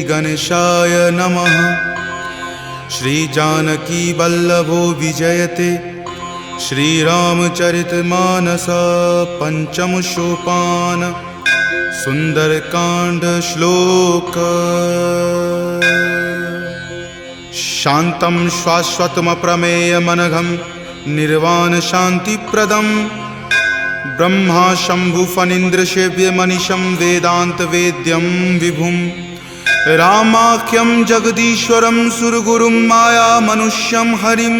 गणेशाय नमः। श्री जानकी वल्लभो विजयते श्रीरामचरितमानस पंचम सोपान सुंदरकांड श्लोक। शांतं शाश्वतमप्रमेयमनघं निर्वाण शांतिप्रदं ब्रह्मा शंभु फणीन्द्रसेव्यमनिशं वेदांत वेद्यं विभुं रामाख्यं जगदीश्वरं सुरगुरुं माया मनुष्यं हरिं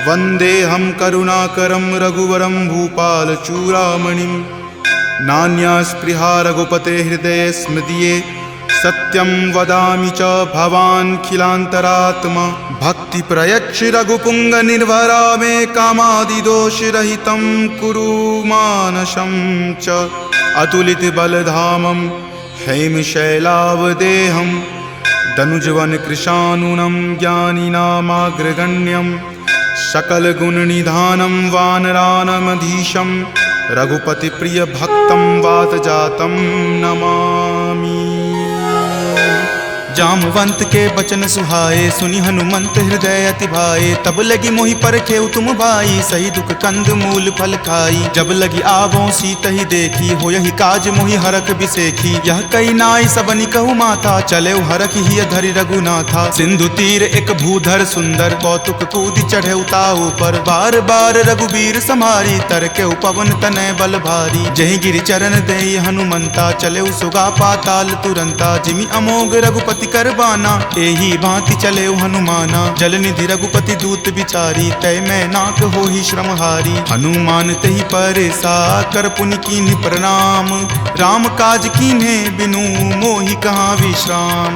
वन्देऽहं करुणाकरं रघुवरं भूपालचूडामणिं। नान्या स्पृहा रघुपते हृदये स्मृतिये सत्यं वदामि च भवान् खिलान्तरात्मा। भक्ति प्रयच्छ रघुपुंग निर्भरा मे कामादिदोषरहितं कुरु मानसं च। अतुलित बलधामं हेमशैलावदेहं दनुजवन कृशानुनं ज्ञानिनामाग्रगण्यं सकलगुणनिधानं वानरानमधीशं रघुपति प्रिय भक्तं वातजातं नमामि। जामवंत के बचन सुहाए सुनि हनुमंत हृदय अति भाए। तब लगी मोहि परखेउ तुम भाई सही दुख कंद मूल फल खाई। जब लगी आवों सीत ही देखी हो यही काज मोहि हरख बिसेखी। यह कई नाई सबनि कहु माथा चले हरख ही धरि रघुनाथा। सिंधु तीर एक भूधर सुंदर कौतुक कूदि चढ़े उताऊ पर। बार बार रघुबीर समारी तर के पवन तनय बल भारी। जहि गिरि चरण देई हनुमंता चले सुगा पाताल तुरंता। जिमि अमोघ रघुपति करबाना एही भांति चले हनुमाना। जल निधि रघुपति दूत बिचारी तय मैं नाक हो ही श्रमहारी। हनुमान तहि परेसा कर पुनि कीन्ह प्रणाम। राम काज कीन्हे बिनु मोहि कहाँ विश्राम।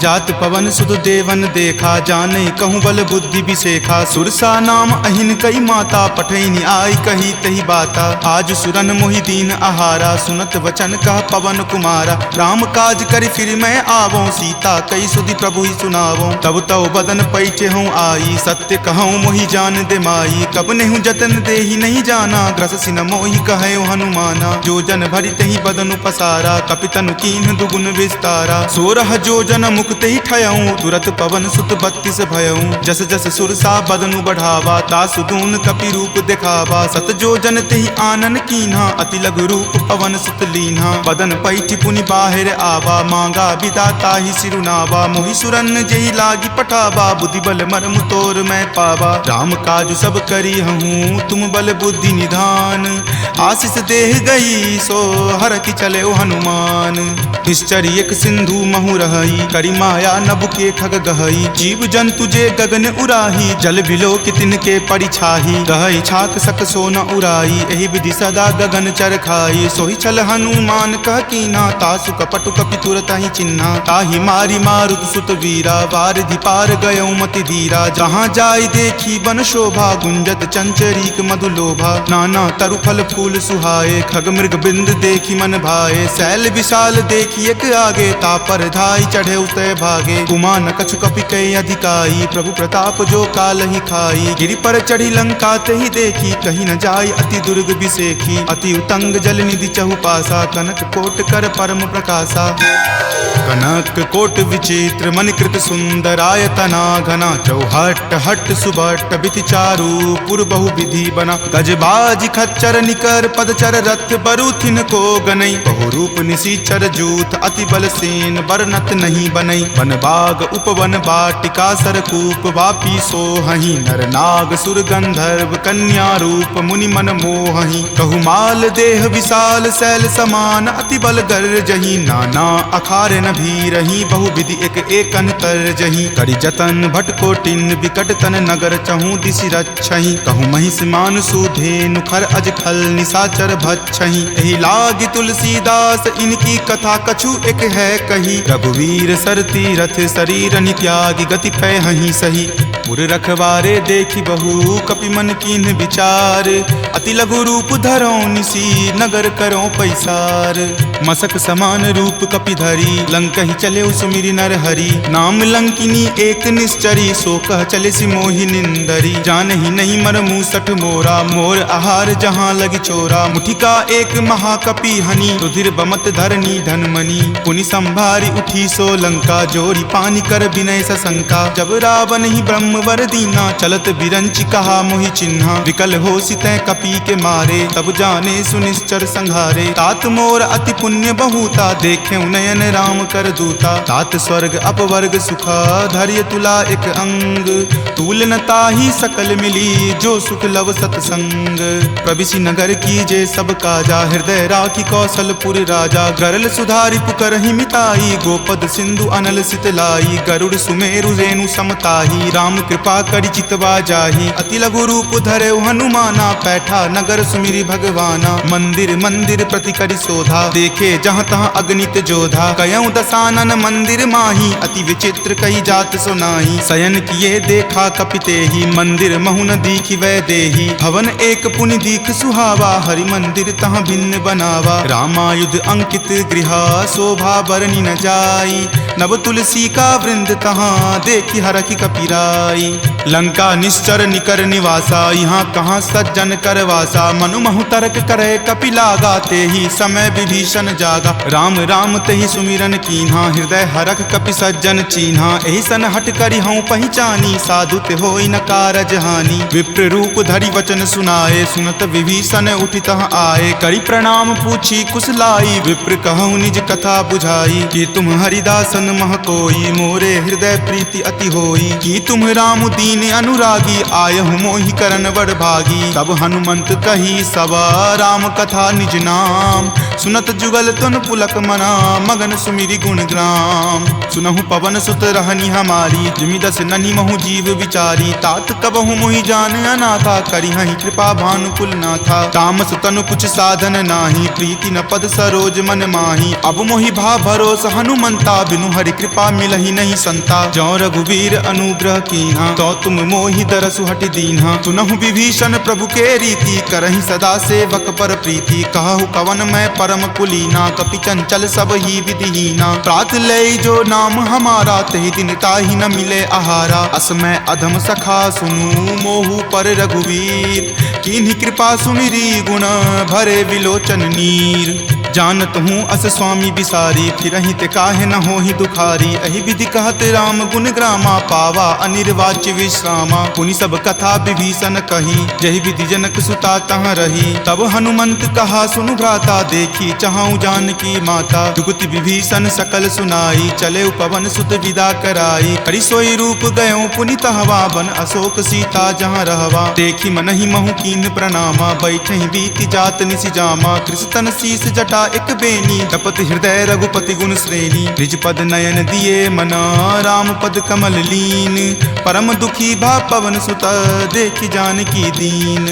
जात पवन सुत देवन देखा जानई कहूँ बल बुद्धि बिसेखा। सुरसा नाम अहिन कई माता पठैनी आई कही तही बाता। आज सुरन मोहि दीन आहारा सुनत वचन कह पवन कुमारा। राम काज करि फिर मैं आवों सीता कई सुधि प्रभु ही सुनावो। तब तव बदन पैठे हूँ आई सत्य कहूँ मोहि जान दे माई। कब नेहु जतन दे ही नहीं जाना ग्रससि न मोहि कहे हनुमाना। जो जन भरि तहि बदन पसारा कपितनु कीन्ह दुगुन विस्तारा। 16 जो जन मुक्त ही ठयऊँ तुरत पवन सुत 32 भयऊँ। जस जस सुरसा बदनु बढ़ावा तासु दून कपि रूप दिखावा। सत जो जन तेहि आनन कीन्हा अति लघु रूप पवन सुत लीन्हा। बदन पैठि पुनि बाहिर आवा मांगा विदाता ही सिरुनावा। मोहि सुरन जेहि लागी पठावा बुद्धि बल मर्म तोर मैं पावा। राम काज सब करी हूँ तुम बल बुद्धि निधान। आशीष देह गई सो हर की चले हनुमान। निश्चर एक सिंधु महु रही करी माया नभ के खग गहई। जीव जंतु जे गगन उराही जल बिलो कितिन के परिछाही। गहई छाक सक सो न उराई एहि विधि सदा गगन चर खाई। सोहि छल हनुमान कह कीना तासु कपटु कपि तुरत ही चिन्हा। ताहि मारी मारुत सुत वीरा वारिधि पार गयौ मति धीरा। जहाँ जाय देखी बन शोभा गुंजत चंचरीक मधुलोभा। नाना तरु फल फूल सुहाए खग मृग बिंद देखी मन भाए। शैल विशाल देखी एक आगे तापर धाई चढ़े उतय भागे। कुमान कछु कपि कई अधिकाई प्रभु प्रताप जो काल ही खाई। गिरि पर चढ़ी लंका तेहि देखी कहीं न जाय अति दुर्ग बिसेखी। अति उतंग जल निधि चहु पासा कनक कोट कर परम प्रकाशा। कनक कोट विचित्र मणिकृत सुंदरायतना घना। चौहट हट सुबट बिति चारु पुर बहु विधि बना। गजबाज खच्चर निकर पदचर रथ बरुथिन को गनई। बहु रूप निशिचर जूथ अति बल सेन बरनत नहीं बनई। वन बाग उपवन बाटिका सरकूप वापी सोहहि। नर नाग सुर गंधर्व कन्या रूप मुनि मन मोहहि। कहु माल देह विशाल शैल समान अति बल गर्जहि। नाना अखारे न भी रही बहु विधि एक एकन कर जही। करि जतन भट कोटिन विकट तन नगर चहु दिशि रक्षहि। कहु महिष मान सुधेनु खर अज खल निशाचर भक्षहि। एहि लागी तुलसीदास इनकी कथा कछु एक है कही। रघुवीर सर तीरथ शरीर नित्यागी गति पै हहि सही। पुर रखवारे देखी बहु कपि मन कीन्ह विचार। अति लघु रूप धरो निसी नगर करो पैसार। मसक समान रूप कपि धरी लंक ही चले उस सुमिरि नर हरि। नाम लंकिनी एक निश्चरी, सो कह चले सि मोहि निंदरी। जानहि नहीं मर मूसठ मोरा, मोर आहार जहाँ लगी चोरा। मुठिका एक महाकपि हनि, रुधिर बमत धरनी धनमणि। पुनि संभारी उठी सो लंका, जोरी पानी कर विनय सशंका। जब रावण ही ब्रह्म वर दीना, चलत बिरंचि कहा मोहि चिन्हा। विकल हो सितै कपि के मारे, तब जाने सुनिश्चर संघारे। तात मोर अति पुण्य बहुता, देखे नयन राम कर दूता। तात स्वर्ग अपवर्ग सुखा, धैर्य तुला एक अंग। तूल न ताहि सकल मिली, जो सुख लव सतसंग। प्रविशि नगर की जे सब काजा, हृदय राखी कौशलपुर राजा। गरल सुधारि पुकरहि मिताई, गोपद सिंधु अनल सितलाई। गरुड़ सुमेरु रेणु समताही, राम कृपा करि चितवा जाहि। अति लघु रूप धरे हनुमाना, पैठा नगर सुमिरि भगवाना। मंदिर मंदिर प्रति करि शोधा, देखे जहाँ तहाँ अगणित जोधा। कयऊँ दसानन मंदिर माही, अति विचित्र कही जात सुनाही। शयन किए देखा कपितेहि, मंदिर महु न दीखि वै देहि। भवन एक पुनि दीख सुहावा, हरि मंदिर तहाँ भिन्न बनावा। रामायुध अंकित गृहा, शोभा बरनि न जाई। नव तुलसी का वृंद तहाँ, देखि हरखि कपिराई। लंका निश्चर निकर निवासा, यहाँ कहाँ सज्जन कर वासा। मनु महु तर्क करे कपि लागा, तेहि समय विभीषण जागा। राम राम तेहि सुमिरन कीन्हा, हृदय हरख कपि सज्जन चीन्हा। एहि सन हट करि हऊँ पहिचानी, साधु ते होई न कारज हानि। विप्र रूप धरि वचन सुनाए, सुनत विभीषण उठि तहाँ आए। करि प्रणाम पूछी कुशलाई, विप्र कहूँ निज कथा बुझाई। कि तुम हरिदासन मह कोई, मोरे हृदय प्रीति अति होई। कि तुम राम दीन अनुरागी, आयहु मोहि करन बड़ भागी। तब हनुमंत कही सवा, राम कथा निज नाम। सुनत जुगल तुन पुलक मना, मगन सुमिरि गुण ग्राम। सुनहु पवन सुत रहनी हमारी, जिमि दस ननि महु जीव विचारी। तात कबहु मोहि जान अनाथा, करिहहि कृपा भानुकुल नाथा। तामस तनु कुछ साधन नाही, प्रीति न पद सरोज मन माही। अब मोहि भा भरोस हनुमंता, बिनु हरि कृपा मिलहि नहीं संता। जौ रघुवीर अनुग्रह कीन्हा, तो तुम मोहि दरसु हटि दीन्हा। सुनहु विभीषण प्रभु के रीति, करहि सदा सेवक पर प्रीति। कहु कवन मैं परम कुलीना, कपि चंचल सब ही विधिहीना। प्रात लय जो नाम हमारा, तहि दिन ताहि न मिले आहारा। असमय अधम सखा सुनु, मोहु पर रघुवीर। कीन्ही कृपा सुमिरी, गुण भरे विलोचन नीर। जानत हूँ अस स्वामी बिसारी, फिरहि ते काहे न होहि दुखारी। एहि विधि कहत राम गुण ग्रामा, पावा अनिर्वाच्य विश्रामा। पुनि सब कथा विभीषण कही, जहि विधि जनक सुता तहाँ रही। तब हनुमंत कहा सुनु भ्राता, देखी चाहूँ जानकी माता। जुगति विभीषण सकल सुनाई, चले पवन सुत विदा कराई। हरि सोई रूप गयो पुनि तहवा, बन अशोक सीता जहाँ रहवा। देखी मनहि महु कीन प्रणामा, बैठे बीति जात निसि जामा। कृष्ण शीस जटा एक बेनी, तपत हृदय रघुपति गुण श्रेणी। निज पद नयन दिए मना, राम पद कमल लीन। परम दुखी भा पवन सुत, देखि जानकी दीन।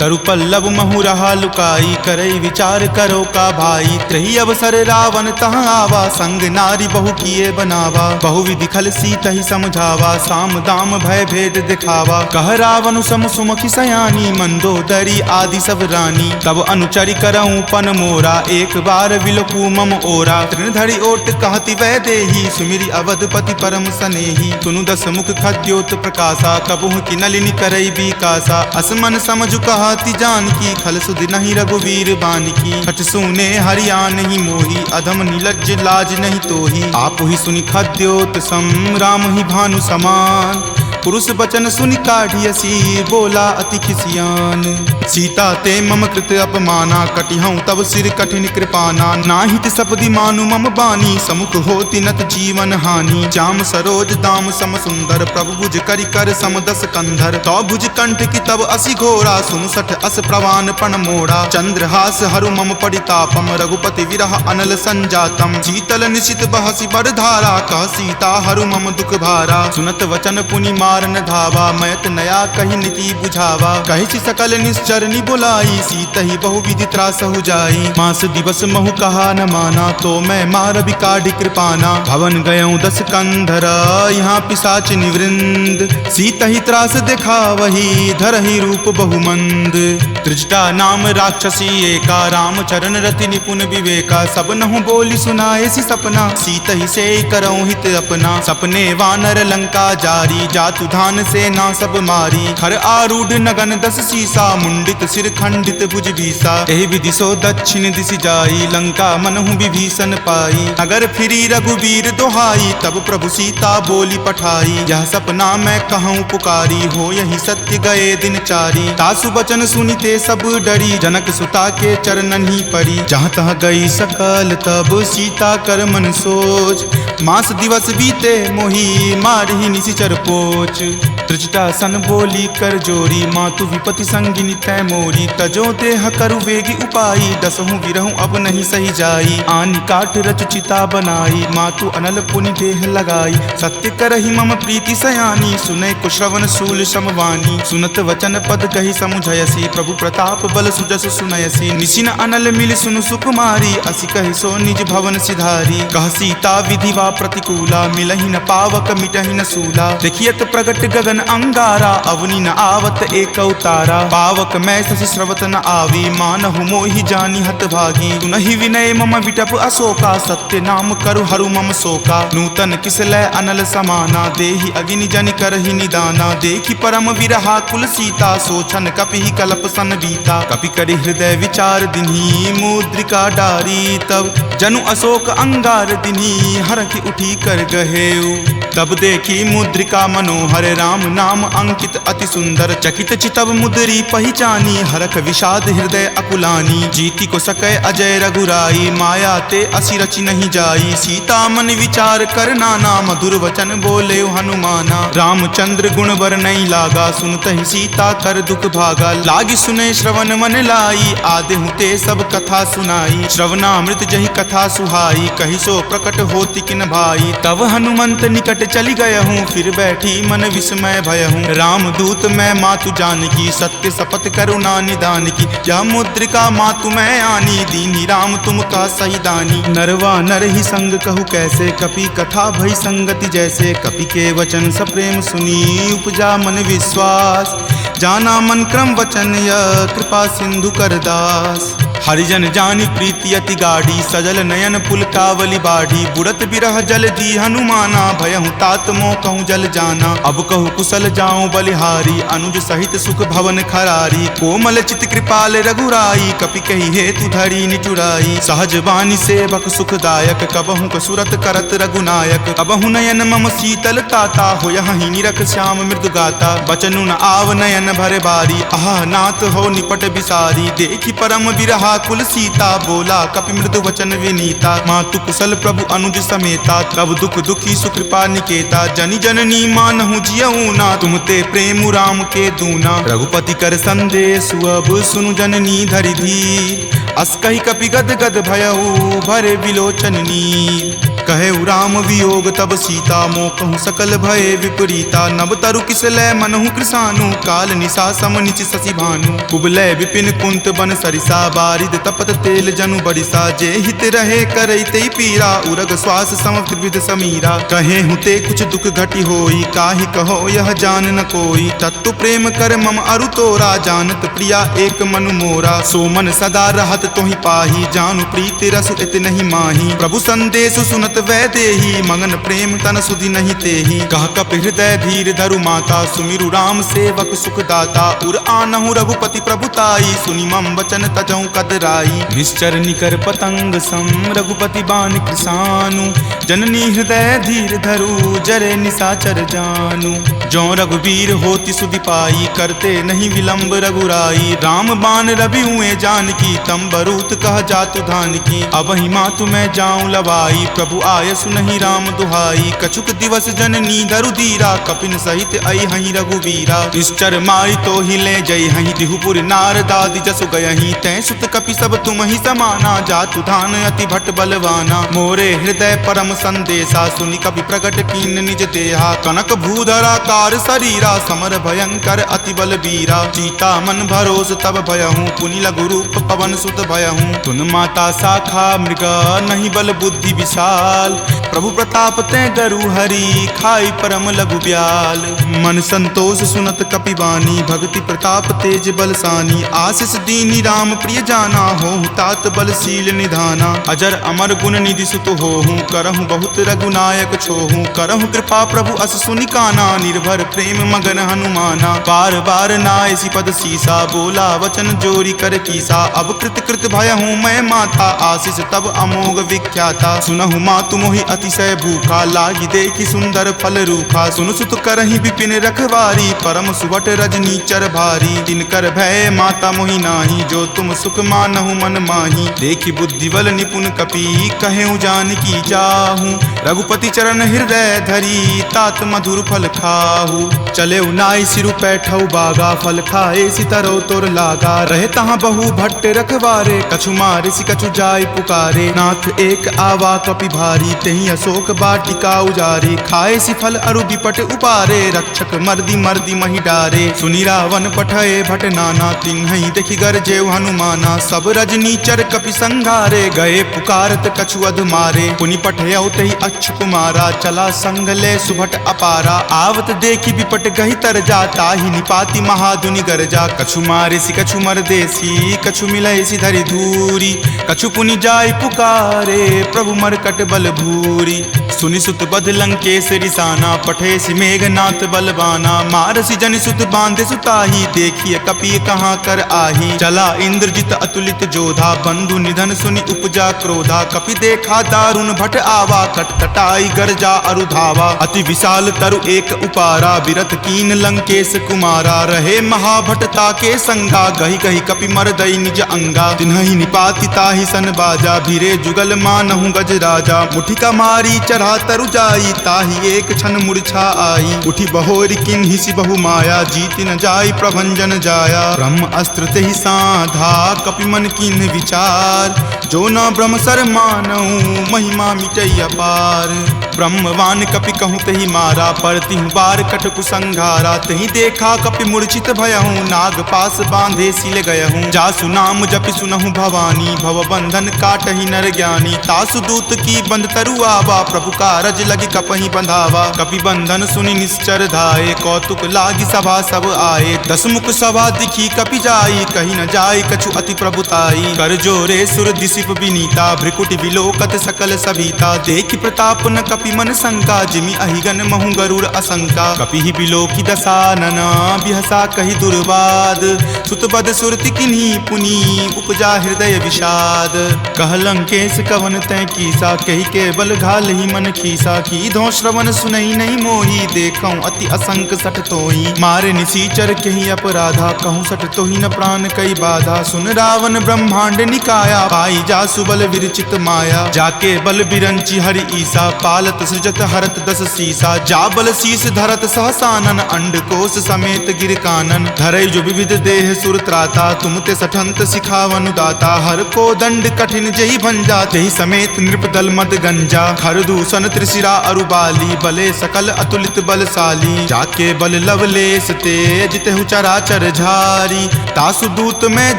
तरु पल्लव महु रहा लुकाई, करई विचार करो का भाई। त्रही अवसर रावण तहाँ आवा, संग नारी बहु किए बनावा। बहु विधि खल सीतहि समझावा, साम दाम भय भेद दिखावा। कह रावण सम सुमुखि सयानी, मंदोदरी आदि सब रानी। तब अनुचरि करऊँ पन मोरा, एक बार विलोकू मम ओरा। तृणधरि ओट कहति वै देही, सुमिरि अवधपति परम सनेही। सुनु दस मुख खद्योत प्रकाशा, कबहुँ की नलिनी करई बिकासा। असमन समझु कहति जानकी, खल सुधि नहीं रघुवीर बानकी। खट सुने हरिया नहीं मोही, अधम निलज्ज लाज नहीं तोही। आप ही सुनि खद्योत सम, राम ही भानु समान। पुरुष बचन सुनि काढ़ियसी, बोला अति खिसियान। सीता ते मम कृत अपमाना, कटिहऊँ तब सिर कठिन कृपाना। नाहित सपदि मानु मम बानी, समुख होति नत जीवन हानि। श्याम सरोज दाम सम सुंदर, प्रभु भुज करि कर सम दस कंधर। तो भुज कंठ की तब असि घोरा, सुनु सठ अस प्रवान पण मोड़ा। चंद्रहास हरु मम परितापम, रघुपति विरह अनल संजातम। शीतल निशित बहसि बड़ धारा, कह सीता हरु मम दुख भारा। सुनत वचन पुनि मारन धावा, मैत नया कही नीति बुझावा। कही सकल निश्चरनी बुलाई, सीत ही बहुविधि त्रास हो जाई। मास दिवस महु कहा न माना, तो मैं मार बिकाढ़ी कृपाना। भवन गयऊँ 10 कंधरा, यहाँ पिशाच निवृंद। सीत ही त्रास देखा वही, धरहि रूप बहुमंद। त्रिजटा नाम राक्षसी एका, राम चरण रति निपुण विवेका। सब नहु बोली सुनाए सी सपना, सीत ही से करऊँ हित अपना। सपने वानर लंका जारी, जातु धान से ना सब मारी। खर आरूढ़ नगन 10 सीसा, मुंडित सिर खंडित भुज बीसा। एहि विधि सो दक्षिण दिशि जाई, लंका मनहु विभीषण पाई। नगर फिरी रघुबीर दोहाई, तब प्रभु सीता बोली पठाई। यह सपना मैं कहूँ पुकारी, हो यही सत्य गए दिन चारी। तासु बचन सुनिते सब डरी, जनक सुता के चरणन ही परी। जहाँ तहाँ गई सकल तब सीता कर मन सोच। मास दिवस बीते मोही, मारहि निशिचर पोच। त्रिजटा सन बोली कर जोरी, मातु विपति संगिनी तै मोरी। तजो देह करु वेगी उपाई, दसहु विरहु अब नहीं सही जाई। आनि काट रच चिता बनाई, मातु अनल पुनि देह लगाई। सत्य करहि मम प्रीति सयानी, सुनै कुश्रवण शूल समवानी। सुनत वचन पद कहि समुझयसी, प्रभु प्रताप बल सुजस सुनयसी। निशिन अनल मिल सुनु सुकुमारी, असि कहि सो निज भवन सिधारी। कह सीता विधि वा प्रतिकूला, मिलहि न पावक मिटहि न सूला। देखियत प्रगट गगन अंगारा, अवनि न आवत एक तारा। पावक मैं शशि स्रवत न आवी, मानहु मोहि जानि हत भागी। सुनहि विनय मम विटप अशोका, सत्य नाम करु हरु मम शोका। नूतन किसलै अनल समाना, देहि अगिनि जनि करहि निदाना। देखि परम विरहा कुल सीता, सोचन कपिहि कलप सन बीता। कपि करि हृदय विचार दिन्ही, मुद्रिका डारी। तब जनु अशोक अंगार दिन्ही, हरखि उठी कर गहेऊ। तब देखी मुद्रिका मनोहर, राम नाम अंकित अति सुंदर। चकित चितव मुद्री पहचानी, हरख विषाद हृदय अकुलानी। जीति को सकै अजय रघुराई, माया ते असि रचि नहीं जाई। सीता मन विचार कर नाना, मधुर वचन बोले हनुमाना। रामचंद्र गुण बर नहीं लागा, सुनतहि सीता कर दुख भागा। लागी सुने श्रवण मन लाई, आदेहु ते सब कथा सुनाई। श्रवणामृत जहि कथा सुहाई, कहि सो प्रकट होति किन भाई। तब हनुमंत निकट चली गयहूँ, फिर बैठी मन विस्मय भयहूँ। राम दूत मैं मातु जानकी, सत्य शपथ करुणा निदान की। यह मुद्रिका मातु मैं आनी, दीनी राम तुम का सही दानी। नरवा नर ही संग कहु कैसे, कपि कथा भई संगति जैसे। कपि के वचन सप्रेम सुनी, उपजा मन विश्वास। जाना मन क्रम वचन यह, कृपा सिंधु कर दास। हरिजन जानि प्रीति अति गाढ़ी, सजल नयन पुलकावली बाढ़ी। बुड़त बिरह जल दी हनुमाना, भयहु तात मोह कहूँ जल जाना। अब कहु कुशल जाऊँ बलिहारी, अनुज सहित सुख भवन खरारी। कोमल चित कृपाल रघुराई, कपि कही हेतु धरी निचुराई। सहज बानी सेवक सुखदायक, कबहु कसुरत करत रघुनायक। कबहु नयन मम शीतल ताता, होयहि निरख श्याम मृदु गाता। बचनु न आव नयन भर बारी, आह नाथ हो निपट बिसारी। देखि परम बिरहा कुल सीता, बोला कपि मृदु वचन विनीता। मातु कुशल प्रभु अनुज समेता, तब दुख दुखी सुकृपा निकेता। जनि जननी मानहु जियऊ ना, तुम ते प्रेम राम के दूना। रघुपति कर संदेश अब सुनु जननी धरि धीर। अस कहि कपि गद गद भयऊ, भरे विलोचन नीर। कहे राम वियोग तब सीता, मोह कहूँ सकल भय विपरीता। नब तरु किसलै मनहु कृसानु, काल निशा सम निचि शशि भानु। कुबलय विपिन कुंत बन सरिसा, बारिद तपत तेल जनु बरिसा। जे हित रहे करैते पीरा, उरग श्वास सम त्रिविध समीरा। कहे हुते कुछ दुख घटी होई, काहि कहो यह जान न कोई। तत्व प्रेम कर मम अरु तोरा, जानत प्रिया एक मनु मोरा। सो मन सदा रहत तोहि पाही, जानु प्रीति रसु इत नहीं माही। प्रभु संदेश सुनत वै देही, मगन प्रेम तन सुधि नहीं तेही। कह कपि हृदय धीर धरु माता, सुमिरु राम सेवक सुख दाता। उर आनहु रघुपति प्रभुताई, सुनि मम वचन तजहु कदराई। निश्चर निकर पतंग सम, रघुपति बान कृसानु। जननी हृदय धीर धरु, जरे निशाचर जानु। जो रघुवीर होति सुधि पाई, करते नहीं विलंब रघुराई। राम बान रवि हुए जानकी, तम बरूत कह जातु धान की। अब ही मातु मैं जाऊं लवाई, प्रभु आय सुनहि राम दुहाई। कछुक दिवस जननी धरु धीरा, कपिन सहित आई हहीं रघुवीरा। निश्चर मारी तो हिले जय हहीं, दिहुपुर नारदादि जसु गयहीं। तै सुत कपि सब तुम ही समाना, जातु धान अति भट बलवाना। मोरे हृदय परम संदेशा सुनि कपि प्रकट कीन निज देहा कनक भूधराकार शरीरा समर भयंकर अति बल बीरा सीता मन भरोस तब भयहूँ पुनि लघु रूप पवन सुत भयहूँ तुन माता शाखा मृगा नहीं बल बुद्धि विशाल प्रभु प्रताप ते गरु हरि खाई परम लघु ब्याल मन संतोष सुनत कपिवानी भक्ति प्रताप तेज बलसानी आशीष दीनी राम प्रिय जाना हो तात बलशील निधाना अजर अमर गुण निधि सुत होहूँ करहूँ बहुत रघुनायक छोहूँ करहूँ कृपा प्रभु अस सुनि काना निर्भर प्रेम मगन हनुमाना बार बार नायसी पद सीसा बोला वचन जोरी कर कीसा अब कृत कृत भयहूँ मैं माता आशीष तब अमोघ विख्याता सुनहु मातु मोहि अतिशय भूखा लागी देखी सुंदर फल रूखा सुन सुत करहि विपिन रखवारी परम सुबट रजनी चर भारी तिनकर भय माता मोहि नाही जो तुम सुख मानहु मन माही देखी बुद्धि बल निपुण कपि कहेउ जानकी जाहू रघुपति चरण हृदय धरी तात मधुर फल खाहू चले नाई सिरु पैठौ बागा फल खाए सितरो तोर लागा रहे तहाँ बहु भट्ट रखवारे कछु मारे सि कछु जाय पुकारे नाथ एक आवा कपि भारी तही अशोक बाटिका उजारे खाए सि फल अरु विपट उपारे रक्षक मर्दी मर्दी मही डारे सुनि रावण पठये भट नाना तिन्हि देखि गरजेउ हनुमाना सब रजनी चर कपि संघारे गए पुकारत कछु अध मारे पुनि पठयउ तहि अच्छ कुमारा चला संग ले सुभट अपारा आवत देखि विपट गहि तर जाता ही निपाति महाधुनि गरजा कछु मारे सि कछु मरदेसी कछु मिलय सि धरि धूरी कछु पुनि जाय पुकारे प्रभु मरकट बल भूरी सुनि सुत बध लंकेश रिसाना पठे सि मेघनाथ बलवाना मारसि जनि सुत बांधे सुताही देखिए कपि कहाँ कर आही चला इंद्रजित अतुलित जोधा बंधु निधन सुनि उपजा क्रोधा कपि देखा दारुण भट आवा कटकटाई गरजा अरु धावा अति विशाल तरु एक उपारा विरत कीन लंकेश कुमारा रहे महाभटता के संगा गही गही कपि मरदई निज अंगा तिन्हि निपाति ताहि सन बाजा भिरे जुगल मानहु गज राजा मुठिका मारी चढ़ा तरु जाई ताहि एक क्षण मूर्छा आई उठी बहोरी किन्हि सि बहु माया जीति न जाई प्रभंजन जाया ब्रह्म अस्त्र तेहि साधा कपि मन किन्हि विचार जो न ब्रह्म सर मानहु महिमा मिटई अपार ब्रह्मवान कपि कहूँ तहि मारा परतिहु बार कटकु संघारा तहि देखा कपि मूर्छित भयहूँ नाग पास बांधे सिल गयहूँ जासु नाम जपि सुनहु भवानी भव बंधन काटहि नर ज्ञानी तासु दूत की बंध तरु आवा प्रभु कारज लगी कपहि बंधावा कपि बंधन सुनि निश्चर धाये कौतुक लागी सभा सब आए दस मुख सभा दिखी कपि जाई कहीं न जाई कछु अति प्रभुताई कर जोरे सुर दिसिप विनीता भ्रिकुटि विलोकत सकल सभीता देखि प्रताप न कपि मन शंका जिमि अहिगन महु गरुड़ असंका कपि ही बिलोकी दसानन बिहसा कहि दुर्वाद सुतबद सुरति किन्ही पुनि उपजा हृदय विषाद कह लंकेश कवन तै कीसा कहि के बल घाल ही मन खीसा की धो श्रवण सुनई नहीं मोही देखऊं अति असंक सठ तोही मारे निसीचर कहीं अपराधा कहूँ सठ तोही न प्राण कई बाधा सुन रावण ब्रह्मांड निकाया पाई जा सुबल विरचित माया जाके बल बिरंची हरि ईसा पालत सृजत हरत दस सीसा जा बल शीस धरत सहसानन अंड कोश समेत गिर कानन धरई जो विविध देह सुर त्राता तुम ते सठंत सिखावनु दाता हर को दंड कठिन जही भंजा जही समेत नृपदल मद गंजा खर दूषण त्रिशिरा अरुबाली बले सकल अतुलित बलशाली जाके बल लवलेश तेज तेहु चराचर झारी तासु दूत में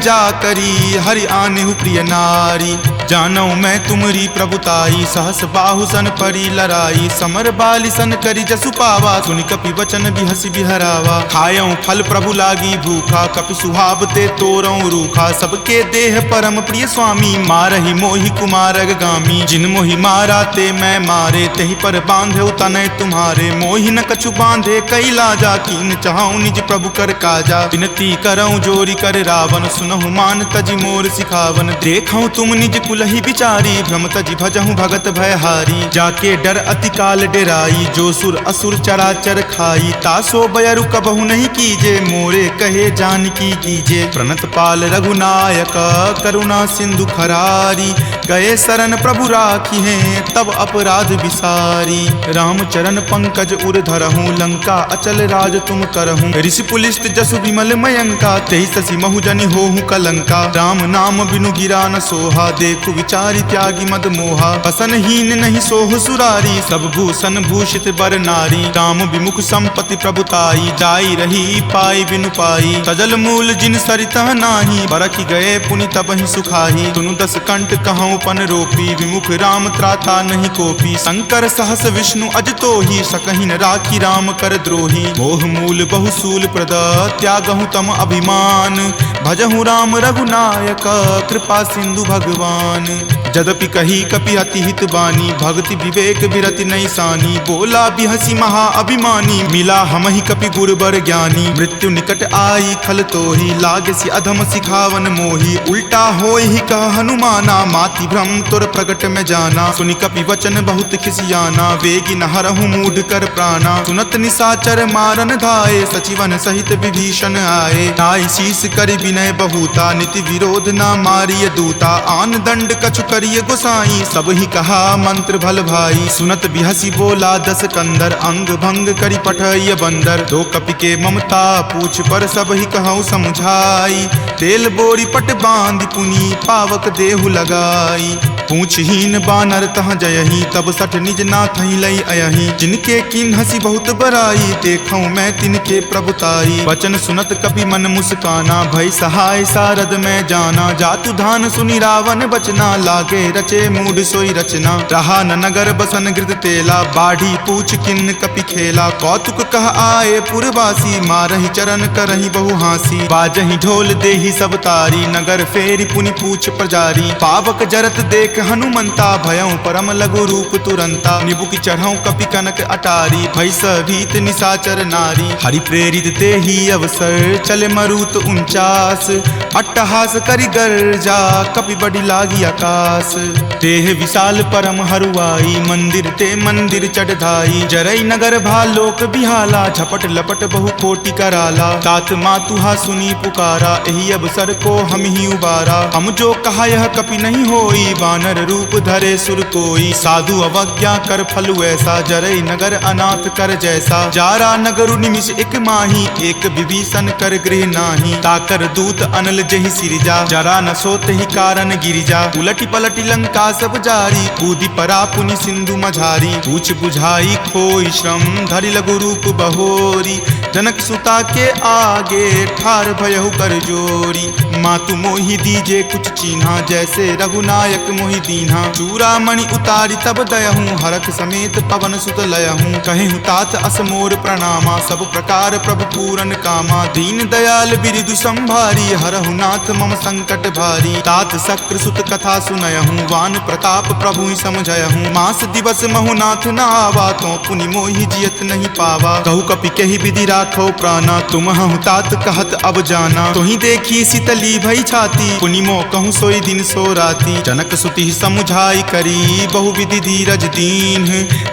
जा करी हरि आनेहु प्रिय नारी जानो मैं तुमरी प्रभुताई सहस बाहु सन परी लराई समर बाली सन करी जसु पावा सुनि कपि वचन बिहसि बिहरावा खायऊं फल प्रभु लागी भूखा कपि सुहाव ते तोरऊं रूखा सबके देह परम प्रिय स्वामी मारहि मोहि कुमारग गामी जिन मोहि मारा ते मैं मारे तही पर बांधे तनय तुम्हारे मोहि न कछु बांधे कई लाजा कीन चाहूं निज प्रभु कर काजा विनती करऊं जोरी कर रावण सुनहु मान तजि मोर सिखावन देखऊं तुम निज कुलहि बिचारी भ्रम तजि भजहूं भगत भयहारी जाके डर अति काल डेराई, जो सुर असुर चराचर खाई, तासो बयरु कबहु नहीं कीजे, मोरे कहे जानकी कीजे। प्रणत पाल रघुनायक करुणा सिंधु खरारी, गए शरण प्रभु राखी हैं तब अपराध विसारी। राम चरण पंकज उर धरहूँ, लंका अचल राज तुम करहूँ। ऋषि पुलिस्त जसु विमल मयंका, तेहि ससी महु जनि होहु कलंका। राम नाम बिनु गिरा न सोहा, देखु विचारी त्यागी मद मोहा। बसनहीन नहीं सोह सुरारी, सब भूषण भूषित बर नारी। राम विमुख संपत्ति प्रभुताई, जाई रही पाई बिनु पाई। सजल मूल जिन सरिता नाही, बरखि गए पुनि तबहि सुखाही। सुनु दस कंठ कहूँ पन रोपी, विमुख राम त्राता नहीं कोपी। शंकर सहस विष्णु अज तोहि, सकहि न राखी राम कर द्रोही। मोह मूल बहुसूल प्रद, त्यागहु तम अभिमान। भजहु राम रघुनायक, कृपा सिंधु भगवान। जदपि कही कपि अति हित बानी, भक्ति विवेक विरति नहीं सानी। बोला बिहसी महा अभिमानी, मिला हमहि कपि गुरबर ज्ञानी। मृत्यु निकट आई खल तोहि, लागसी अधम सिखावन मोहि। उल्टा होय ही कह हनुमाना, माति भ्रम तुर प्रगट में जाना। सुनि कपि वचन बहुत खिसियाना, वेगी न हरहु मूढ़ कर प्राणा। सुनत निसाचर मारन धाये, सचिवन सहित विभीषण आए। नाई शीस करि विनय बहुता, नीति विरोध ना मारिय दूता। आन दंड कछु करिय गोसाई, सब ही कहा मंत्र भल भाई। सुनत बिहसी बोला दस कंदर, अंग भंग करि पठय बंदर। दो कपि के ममता पूछ पर, सब ही कहूँ समझाई। तेल बोरी पट बांध पुनी, पावक देहु लगाई। पूछहीन बानर तह जयही, तब सठ निज नाथ ही लई अयही। जिनके किन हसी बहुत बराई, देखूं मैं तिनके प्रभुताई। वचन सुनत कपि मन मुस्काना, भय सहाय सारद में जाना। जातु धान सुनि रावण बचना, लागे रचे मूढ़ सोई रचना। रहा न नगर बसन गृत तेला, बाढ़ी पूछ किन कपि खेला। कौतुक कह आए पुरवासी, मारहि चरण करहि बहु हासी। बाजहि ढोल देहि सब तारी, नगर फेरी पुनि पूछ प्रजारी। पावक जरत देख हनुमंता, भयं परम लघु रूप तुरंता। निबुक चढ़ऊ कपि कनक अटारी, भय भीत निसाचर नारी। हरि प्रेरित ते ही अवसर, चले मरुत 49। अट्टहास करि गर्जा, कपि बड़ी लागी आकाश। देह विशाल परम हरुआई, मंदिर ते मंदिर चढ़ाई। जरई नगर भालोक बिहाला, झपट लपट बहु कोटि कराला। तात मातुहा सुनी पुकारा, एहि अवसर को हम ही उबारा। हम जो कहा यह कपि नहीं होई, वानर रूप धरे सुर कोई। साधु अवज्ञा कर फलु ऐसा, जरई नगर अनाथ कर जैसा। जारा नगरु निमिष एक माही, एक विभीषण कर गृह नाही। ताकर दूत अनल जहि सिरजा, जरा न सोते ही कारण गिरिजा। उलटी पलटी लंका सब जारी, कूदी परा पुनि सिंधु मझारी। पूछ बुझाई खोई श्रम, धरि लघु रूप बहोरी। जनक सुता के आगे, ठार भयहु कर जोरी। मातु मोहि दीजे कुछ चीन्हा, जैसे रघुनायक मोहि दीन्हा। चूड़ामणि उतारी तब दयहूँ, हरख समेत पवन सुत लयहूँ। कहेहु तात असमोर प्रणामा, सब प्रकार प्रभु पूरन कामा। दीन दयाल बिरिदु संभारी, हरहु नाथ मम संकट भारी। तात शक्र सुत कथा सुनयहूँ, वान प्रताप प्रभु ही समझयहूँ। मास दिवस महु नाथ न आवा, तो पुनि मोहि जियत नहीं पावा। कहु कपि कहि विधि राखो प्राणा, तुम हूँ तात कहत अब जाना। तुहि देखी शीतली भई छाती, पुनि मो कहूँ सोई दिन सो राती। जनक सुति समुझाई करी, बहु विधि धीरज दीन।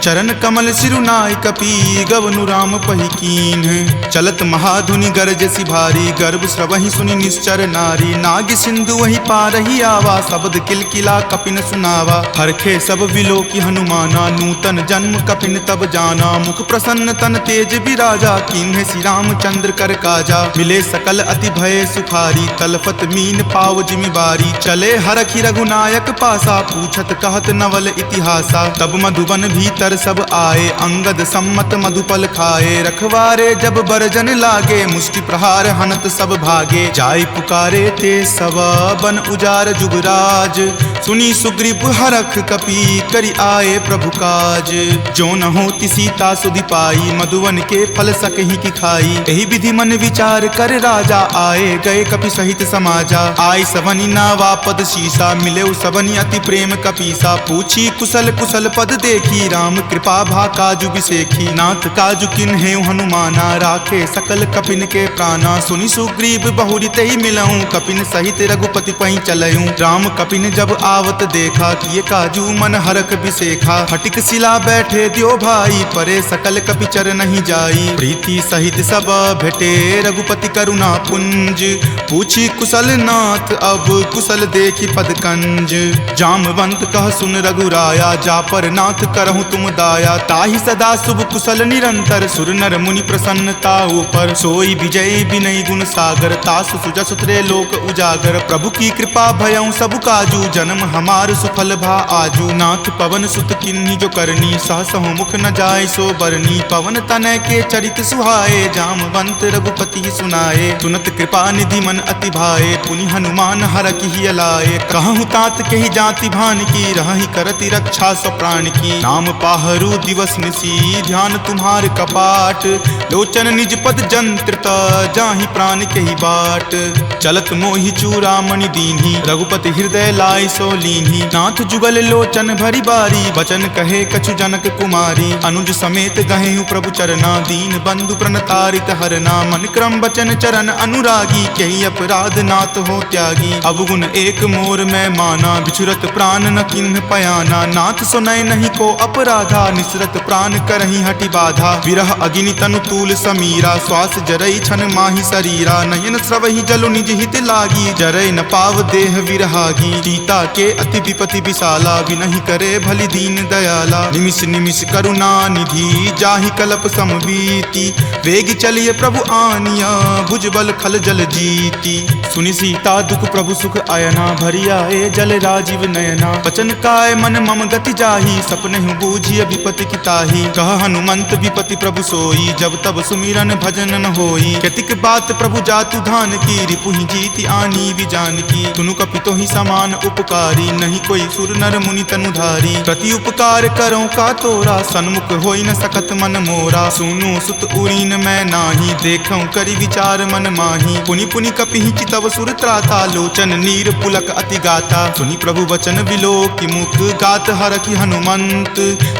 चरण कमल सिरुनाय कपि, गवनु राम पहि कीन। चलत महाधुनि गरजसि भारी, गर्भ स्रवहि सुनि निश्चर नारी। नाग सिंधु वही पारहि आवा, शब्द किलकिला कपिन सुनावा। हरखे सब विलोकि हनुमाना, नूतन जन्म कपिन तब जाना। मुख प्रसन्न तन तेज विराजा, कीन्हे श्री रामचंद्र कर काजा। मिले सकल अति भय सुखारी, तलफत मीन पाव जिमि बारी। चले हरखि रघुनायक पासा, पूछत कहत नवल इतिहासा। तब मधुबन भीतर सब आए, अंगद सम्मत मधुपल खाए। रखवारे जब बरजन लागे, मुष्टि प्रहार हनत सब भागे। जाय पुकारे ते सब, बन उजार जुगराज। सुनी सुग्रीव हरख कपि, करि आए प्रभु काज। जो न होति सीता सुधि पाई, मधुवन के फल सकहि की खाई। यही विधि मन विचार कर राजा, आए गए कपि सहित समाजा। आई सबनी नावा पद शीसा, मिले सबनी अति प्रेम कपीसा। पूछी कुशल कुशल पद देखी, राम कृपा भा काजु बिसेखी। नाथ काजु किन्हे हनुमाना, राखे सकल कपिन के प्राणा। सुनि सुग्रीव बहुरी तहि मिलऊं, कपिन सहित रघुपति पहि चलऊं। राम कपिन जब आवत देखा, किए काजू मन हरक बिसेखा। फटिक शिला बैठे द्यो भाई, परे सकल कपिचर नहीं जाई। प्रीति सहित सब भेटे, रघुपति करुणा पुंज। पूछी कुशल नाथ, अब कुशल देखी पद कंज। जामवंत कह सुन रघुराया, जा पर नाथ करहु तुम दाया। ताहि सदा शुभ कुशल निरंतर, सुर नर मुनि प्रसन्नता ऊपर। सोई विजय विनय गुण सागर, तासु सुजस त्रय लोक उजागर। प्रभु की कृपा भयउ सब काजू, जन्म हमार सुफल भा आजू। नाथ पवन सुत किन्ही जो करनी, सहसहु मुख न जाय सो बरनी। पवन तनय के चरित सुहाए, जामवंत रघुपति सुनाए। सुनत कृपा निधि मन अति भाए, पुनि हनुमान हरखि हिय लाए। कहूँ तात के ही जाति भान की, रहहि करति रक्षा स्व प्राण की। नाम पाहरू दिवस निसी, ध्यान तुम्हार कपाट। लोचन निज पद जंत्रित, जाहि प्राण के ही बाट। चलत मोहि चूड़ामणि दीन्ही, रघुपति हृदय लाय सो लीन्ही। नाथ जुगल लोचन भरी बारी, बचन कहे कछु जनक कुमारी। अनुज समेत गहेहु प्रभु चरना, दीन बंधु प्रणतारित हरना। मन क्रम बचन चरण अनुरागी, कही अपराध नाथ हो त्यागी। अवगुण एक मोर में माना, बिछुरत प्राण न किन्ह पयाना। नाथ सुनय नहीं को अपराधा, निसरत प्राण करहि हटि बाधा। विरह अग्नि तनु तूल समीरा, श्वास जरई छन माहि शरीरा। नयन स्रवहि जलु निज हित लागी, जरय न पाव देह विरहागी। सीता के अति विपति विशाला, विनहि करे भली दीन दयाला। निमिष निमिष करुणा निधि, जाहि कलप समबीति। वेग चलिए प्रभु आनिया, भुजबल खल जल जीती। सुनि सीता दुख प्रभु सुख अयना, भरी आए जल राजीव नयना। बचन काय मन मम गति जाही, सपनेहु बूझिय विपति की ताही। कह हनुमंत विपति प्रभु सोई, जब तब सुमिरन भजन न होई। केतिक बात प्रभु जातु धान की, रिपुहि जीति आनी विजान की। तुनु कपितो ही समान उपकारी, नहीं कोई सुर नर मुनि तनुधारी। प्रति उपकार करो का तोरा, सन्मुख होई न सकत मन मोरा। सुनु सुत उरीन मैं नाही, देखऊं करि विचार मन माही। पुनि पुनि कपिहि चितव सुर त्राता, लोचन नीर पुलक अति गाता। सुनि प्रभु वचन विलोकि मुख, गात हरखि हनुमंत।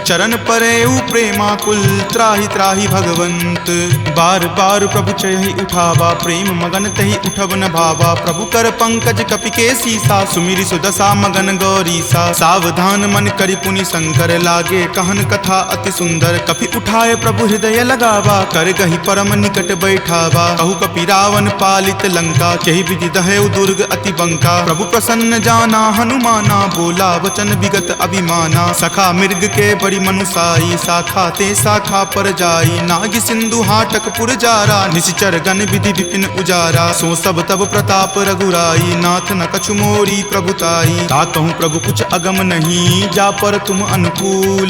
चरण परेउ प्रेमाकुल, त्राहि त्राहि भगवंत। बार बार प्रभु चयहि उठावा, प्रेम मगन तहि उठब न भावा। प्रभु कर पंकज कपि के सीसा, सुमिरि सुदशा मगन गौरीसा। सावधान मन करि पुनि शंकर, लागे कहन कथा अति सुंदर। कपि उठाए प्रभु हृदय लगावा, कर गहि परम निकट बैठावा। कहु कपि रावण पालित लंका, केहि विधि दहेउ दुर्ग अति बंका। प्रभु प्रसन्न जाना हनुमाना, बोला वचन विगत अभिमाना। सखा मृग के बड़ी मनुसाई, शाखा ते शाखा पर जाई। नाग सिंधु हाटक पुर जारा, निशिचर गण विधि विपिन उजारा। सो सब तब प्रताप रघुराई, नाथ न कछु मोरी प्रभुताई। ताकहु प्रभु कुछ अगम नहीं, जा पर तुम अनुकूल।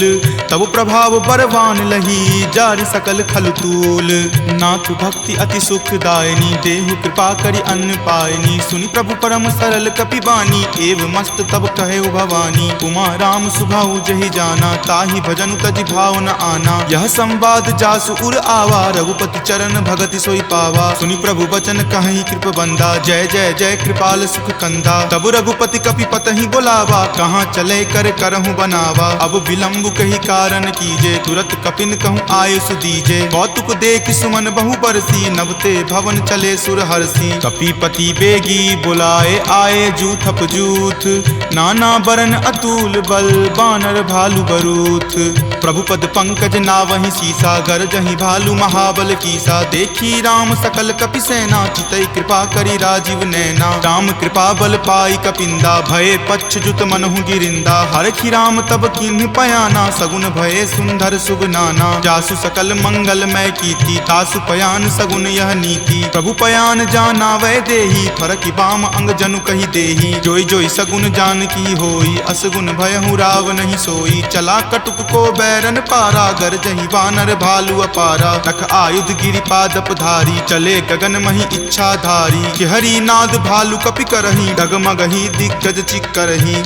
तब प्रभाव बरवान लही, जारि सकल खल तूल। नाथ भक्ति अति सुखदायनी, देहु कृपा करि अन्न पायनी। सुनि प्रभु परम सरल कपि बानी, एव मस्त तब कहे भवानी। उमा राम सुभाउ जहि जाना, ताहि भजनु तजि भाव न आना। यह संवाद जासु उर आवा, रघुपति चरण भगति सोई पावा। सुनि प्रभु बचन कहि कृप बंदा, जय जय जय कृपाल सुख कंदा। तब रघुपति कपि पतहि बोलावा, कहाँ चले कर करहु बनावा। अब विलंब कही कारण कीजे, तुरत कपिन कहूँ आयुष दीजे। कौतुक देख सुमन बहु बरसी, नभते भवन चले सुर हरसी। कपिपति बेगी बुलाए, आए जूथप जूथ। नाना बरन अतुल बल, बानर भालु बरूथ। प्रभु पद पंकज नावहि सीसा, गरजहि भालु महाबल कीसा। देखी राम सकल कपि सेना, चितई कृपा करि राजीव नैना। राम कृपा बल पाई कपिंदा, भये पच्छ जुत मनहु गिरिंदा। हरखि राम तब किन्ह पयाना, सगुन भये सुंदर शुभ नाना। जासु सकल मंगल मय कीर्ति, तासु पयान सगुन यह नीति। प्रभु पयान जाना वै देही, फरकि बाम अंग जनु कहि देही। जोई जोई सगुन जान की होई, असगुन भयहु राव नहीं सोई। चला कटुक को बैरन पारा, गरजहि वानर भालु अपारा। तख आयुध गिरि पादप धारी, चले गगन महि इच्छा धारी। कि हरि नाद भालु कपि करही, डगमगहि दिग्गज चिक्करही।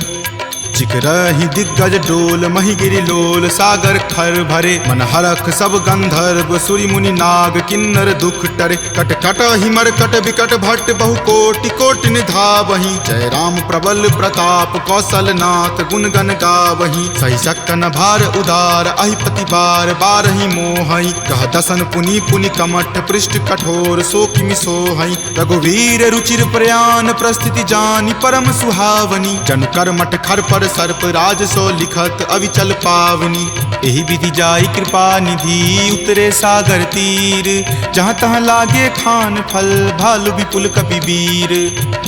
ऋषिक रही दिग्गज डोल, मही गिरि लोल सागर खर भरे। मन हरख सब गंधर्व सूरि मुनि नाग, किन्नर दुख टरे। कट कट हिमर कट विकट भट्ट बहु कोटि कोटि निधावहीं। जय राम प्रबल प्रताप कौशल नाथ, गुण गण गावहीं। सही सकन भार उदार, अहिपति बार बारहि मोहई। कह दसन पुनि पुनि कमठ, पृष्ठ कठोर सो किमि सोहई। रघुवीर रुचिर प्रयाण, प्रस्थिति जानि परम सुहावनी। जनु कर्मठ खर पर सर्प, राज सो लिखत अविचल पावनी। एहि विधि जाई कृपा निधि, उतरे सागर तीर। जहाँ तहाँ लागे खान फल, भालु विपुल कपिवीर।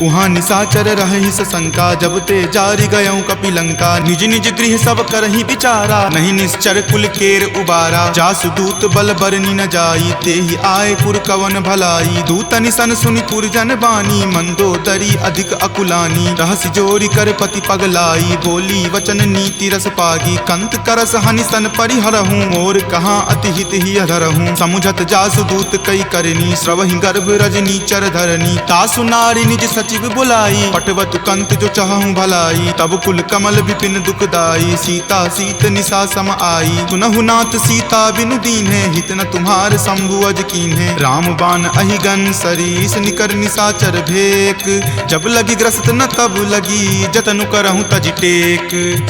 उहाँ निशाचर रहहि सशंका, जब ते जारि गयऊँ कपिलंका। निज निज गृह सब करहि विचारा, नहीं निश्चर कुल केर उबारा। जासु दूत बल बरनि न जाई, तेहि आए पुर कवन भलाई। दूत निसन सुनि पुरजन बानी, मंदोदरी अधिक अकुलानी। रहसि जोरी कर पति पगलाई, बोली वचन नीति रस पागी। कंत करस हनि सन परिहरहूँ, मोर कहाँ अति हित ही अधरहूँ। समुझत जासु दूत कई करनी, श्रवहि गर्भ रजनी चर धरनी। तासु नारी निज सचिव बुलाई, पटवतु कंत जो चाहूँ भलाई। तब कुल कमल विपिन दुखदाई, सीता सीत निशा सम आई। सुनहु नाथ सीता बिनु दीन्हे, हित न तुम्हार शंभु अज कीन्हे। राम बाण अहिगन सरीस, निकर निशाचर भेक। जब लगी ग्रस्त न तब लगी, जतनु करहूँ तज टेक।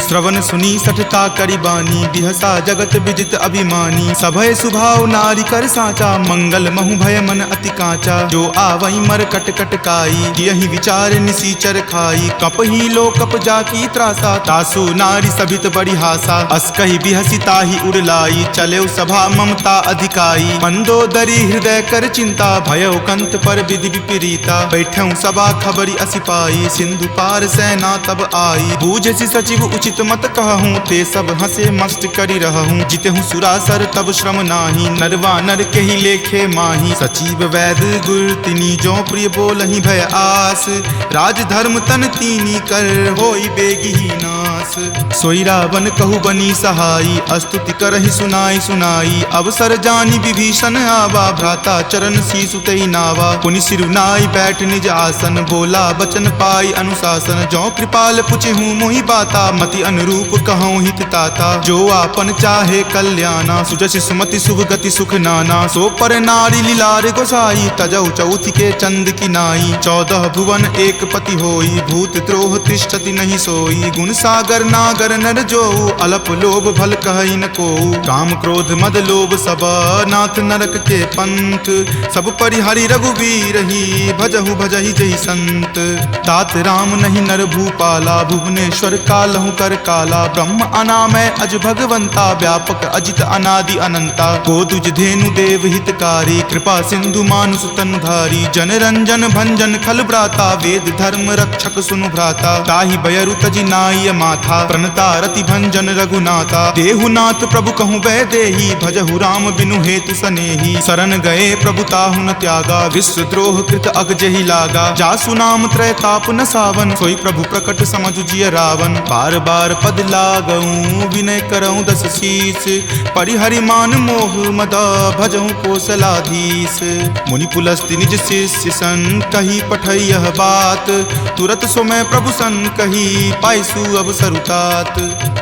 श्रवण सुनी सठता करि बानी, बिहसा जगत विजित अभिमानी। सभय सुभाव नारी कर साचा, मंगल महु भय मन अति काचा। जो आवई मर कट कट काई, यही विचार निसीचर खाई। कप ही लो कप जाकी त्रासा, तासु नारी सभित बड़ी हासा। अस कही बिहसी ताही उड़लाई, चले सभा ममता अधिकाई। मंदोदरी हृदय कर चिंता, भयो कंत पर विधि विपरीता। बैठऊँ सभा खबरी असिपाई, सिंधु पार सेना तब आई। बूझसी सचिव उचित मत कहूँ, ते सब हंसे मस्त करी रहूँ। जितहूँ सुरासर तब श्रम नाही, नरवा नर के ही लेखे माही। सचिव वैद गुर तिनी, जो प्रिय बोलहि भय आस। राज धर्म तन तीनी कर, होई बेगी ही नास। सोई रावण कहु बनी सहाई, स्तुति करहि सुनाई सुनाई। अवसर जानी विभीषण आवा, भ्राता चरण शीसु तेहि नावा। पुनि सिरुनाई बैठ निज आसन, बोला बचन पाई अनुशासन। जो कृपाल पुछहूँ मोहि बाता, मति अनुरूप कहूँ हित ताता। जो आपन चाहे कल्याणा, सुजस सुमति शुभ गति सुख नाना। सो पर नारी लीलार गोसाई, तजौ चौथि के चंद की नाई। 14 भुवन एक पति होई, भूत द्रोह तिष्ठति नहीं सोई। गुण सागर नागर नर जो, अलप लोभ भल कहई न को। काम क्रोध मद लोभ सब, नाथ नरक के पंथ। सब परिहरि रघुवीर ही, भजहु भजहि जहि संत। तात राम नहीं नर भूपाला, भुवनेश्वर कालहु कर काला। ब्रह्म अनामय अज भगवंता, व्यापक अजित अनादि अनंता। गोदुज धेनु देव हितकारी, कृपा सिंधु मानुष तनुधारी। जन रंजन भंजन खल भ्राता, वेद धर्म रक्षक सुनु भ्राता। ताहि बयरु तजि नाय माथा, प्रणता रति भंजन रघुनाथा। देहुनाथ प्रभु कहूँ वै देही, भजहु राम बिनु हेतु सनेही। शरण गए प्रभु ताहु न त्यागा, विश्व द्रोह कृत अग जहि लागा। जासु नाम त्रय ताप न सावन, सोई प्रभु प्रकट समझु जिय रावण। बार बार पद लागऊँ, विनय करऊँ दस शीस। परिहरि मान मोह मद, भजहु कौशलाधीश। मुनि पुलस्ति निज शिष्य सन, कही पठई यह बात। तुरत सो मैं प्रभु सन कही, पाइसु अब सरुतात।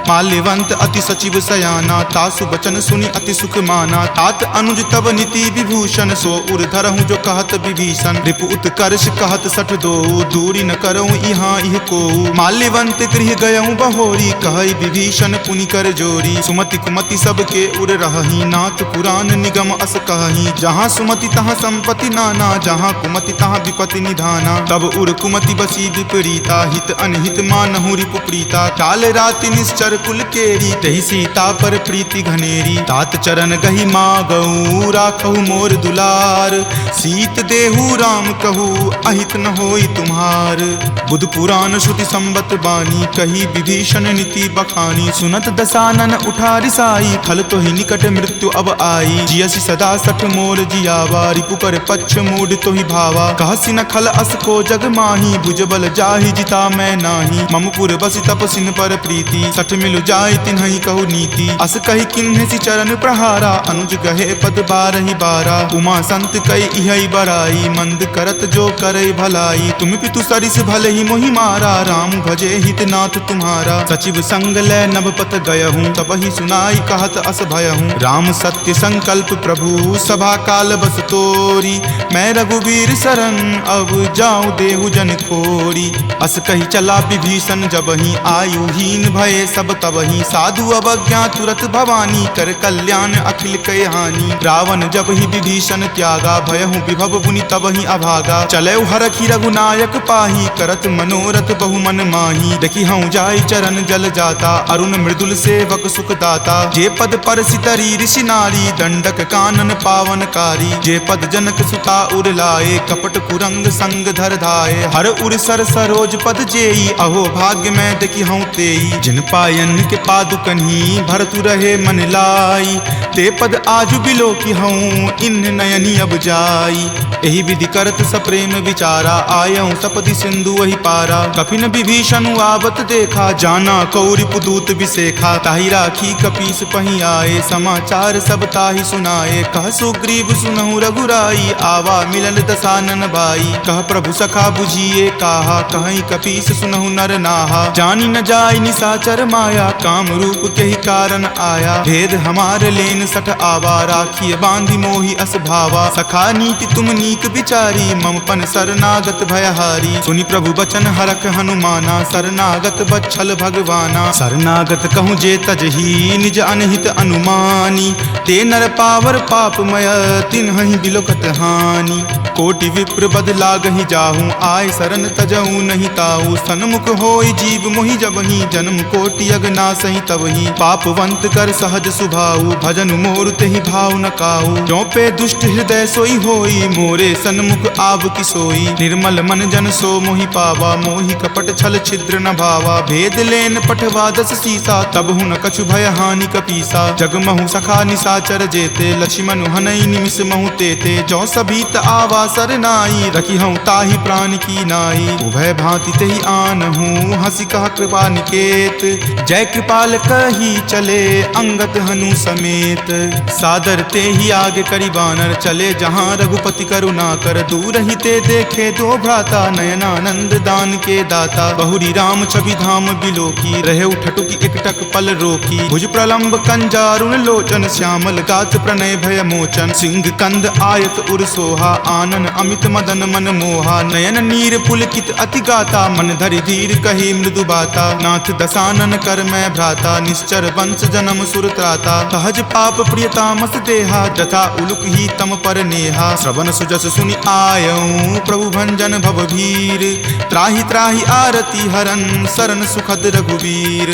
माल्यवंत अति सचिव सयाना, तासु बचन सुनि अति सुख माना। तात अनुज तब नीति विभूषण, सो उर धरहूँ जो कहत विभीषण। रिपु उत्कर्ष कहत सठ दो, दूरी न करऊँ यहाँ इह को। माल्यवंत गृह गयऊँ बहोरी, कहई विभीषण पुनि कर जोरी। सुमति कुमति सबके उर रहही, नाथ पुराण निगम अस कहही। जहाँ सुमति तहाँ संपत्ति नाना, जहाँ कुमति तहाँ विपत्ति निधाना। तब उर कुमति बसी विपरीता, हित अनहित मानहु रिपु प्रीता। काल राति निश्चर कुल केरी, तहि सीता पर प्रीति घनेरी। तात चरण गहि मागऊ, राखहु मोर दुलार। सीत देहु राम कहू, अहित न होई तुम्हार। बुध पुराण श्रुति संबत बानी, कही विभीषण नीति बखानी। सुनत दसानन उठा रिसाई, खल तो ही निकट मृत्यु अब आई। जियसि सदा सठ मोर जियावा, रिपु पर पक्ष मूड तो ही भावा। कहसि न खल अस को जग माही, भुजबल जाहि ताहि जिता मैं नाही। ममपुर बसि तपसिन पर प्रीति, सठ मिलु जाय तिन्हि कहु नीति। अस कहि किन्हे सि चरण प्रहारा, अनुज गहे पद बारहि बारा। उमा संत कई इहै बराई, मंद करत जो करे भलाई। तुम पितु सरिस भले ही मोहि मारा, राम भजे हितनाथ तुम्हारा। सचिव संग लै नभपत गयहूँ, तब ही सुनाई कहत अस भयहूँ। राम सत्य संकल्प प्रभु, सभा काल बस तोरी। मैं रघुवीर शरण, अब जाऊँ देहु जन खोरी। अस कही चला विभीषण जबहि, आयुहीन भये सब तबहि। साधु अवज्ञा तुरत भवानी, कर कल्याण अखिल कय हानि। रावण जब ही विभीषण त्यागा, भयहु विभव मुनि तबहि अभागा। चले हरखी रघुनायक पाही, करत मनोरथ बहु मन माही। देखी हूँ जाय चरण जल जाता, अरुण मृदुल सेवक सुख दाता। जे पद पर सितरी ऋषि नारी, दंडक कानन पावनकारी। जे पद जनक सुता उर लाए, कपट कुरंग संग धर धाये। हर उर सर सरोज पद जेई, अहो भाग्य में देखी हूँ तेई। जिन पायन के पादुकन्ही, भरतु रहे मन लाई। ते पद आजु बिलो की हूँ, इन नयनी अब जाई। एहि विधि करत सप्रेम विचारा, आयऊँ सपदि सिंधु वही पारा। कपिन विभीषण आवत देखा, जाना कौरि पुदूत विसेखा। ताहि राखी कपीस पही आए, समाचार सब ताहि सुनाए। कह सुग्रीव सुनहु रघुराई, आवा मिलन दसानन भाई। कह प्रभु सखा बुझिए काहा, कहीं कपीस सुनहु नर नाहा। जानी न जाय निसाचर माया, काम रूप के ही कारण आया। भेद हमार लेन सठ आवा, राखिए बांधि मोहि अस भावा। सखा नीति तुम नीक विचारी, ममपन शरणागत भयहारी। सुनि प्रभु बचन हरख हनुमाना, शरणागत बच्छल भगवाना। शरणागत कहूँ जे तजही, निज अनहित अनुमानी। ते नर पावर पापमय, तिन्हि बिलोकत हानि। कोटि विप्र बद लागहि जाहूँ, आय शरण तजहूँ नहीं ताऊ। सन्मुख होय जीव मोहि जबहि, जन्म कोटि अगनासहि तबहि। पापवंत कर सहज सुभाऊ, भजन मोर तेहि भाव न काऊ। जो पे दुष्ट हृदय सोई होई, मोरे सन्मुख आब की सोई। निर्मल मन जन सो मोहि पावा, मोहि कपट छल छिद्र न भावा। भेद लेन पठवा दस सीसा, तब हूँ न कछु भय हानि कपीसा। जगमहु सखा निसाचर जेते, लक्ष्मण हनई निमिष महु तेते। जो सभीत आवा सरनाई, रखी हूँ ताहि प्राण की नाई। उभय भांति तेहि आनहूँ, हंसी कह कृपा निकेत। जय कृपाल कही चले, अंगत हनु समेत। सादर ते ही आगे करी बानर, चले जहाँ रघुपति करुणा कर। दूर ही ते देखे दो भ्राता, नयनानंद दान के दाता। बहुरी राम छवि धाम बिलोकी, रहे उठटुकी एकटक पल रोकी। भुज प्रलंब कंजारुण लोचन, श्यामल गात प्रणय भय मोचन। सिंह कंद आयत उर सोहा, आनन अमित मदन मन मोहा। नयन नीर पुलकित अति गाता, मन धरि धीर कही मृदु बाता। नाथ दसानन कर मैं भ्राता, निश्चर वंश जन्म सुर त्राता। सहज पाप प्रियतामस देहा, जथा उलुक ही तम पर नेहा। श्रवण सुजस सुनि आयऊँ, प्रभु भंजन भव भीर। त्राहि त्राहि आरती हरन, शरण सुखद रघुवीर।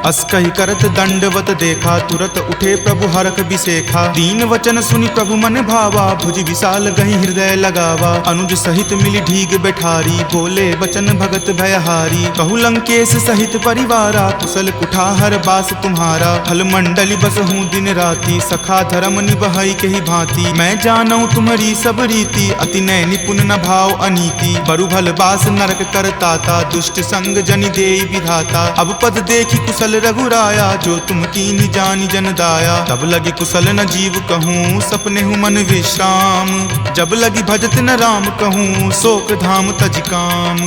अस कहि करत दंडवत देखा, तुरत उठे प्रभु हरख बिसेखा। दीन वचन सुनि प्रभु मन भावा, भुज विशाल गहि हृदय लगावा। अनुज सहित मिली ढीग बैठारी, बोले वचन भगत भयहारी। कहु लंकेश सहित परिवारा, कुशल कुठार बास तुम्हारा। फल मंडली बस हूँ दिन राति, सखा धर्म निबहई के ही भांति। मैं जानऊँ तुम्हारी सब रीति, अति नय निपुण न भाव अनीति। बरु भल बास नरक करताता, दुष्ट संग जनि देई विधाता। अब पद देखी कुशल रघुराया, जो तुम कीन्ही जानि जन दाया। तब लगी कुशल न जीव कहूँ, सपने हूँ मन विश्राम। जब लगी भजत न राम कहूँ, शोक धाम तज काम।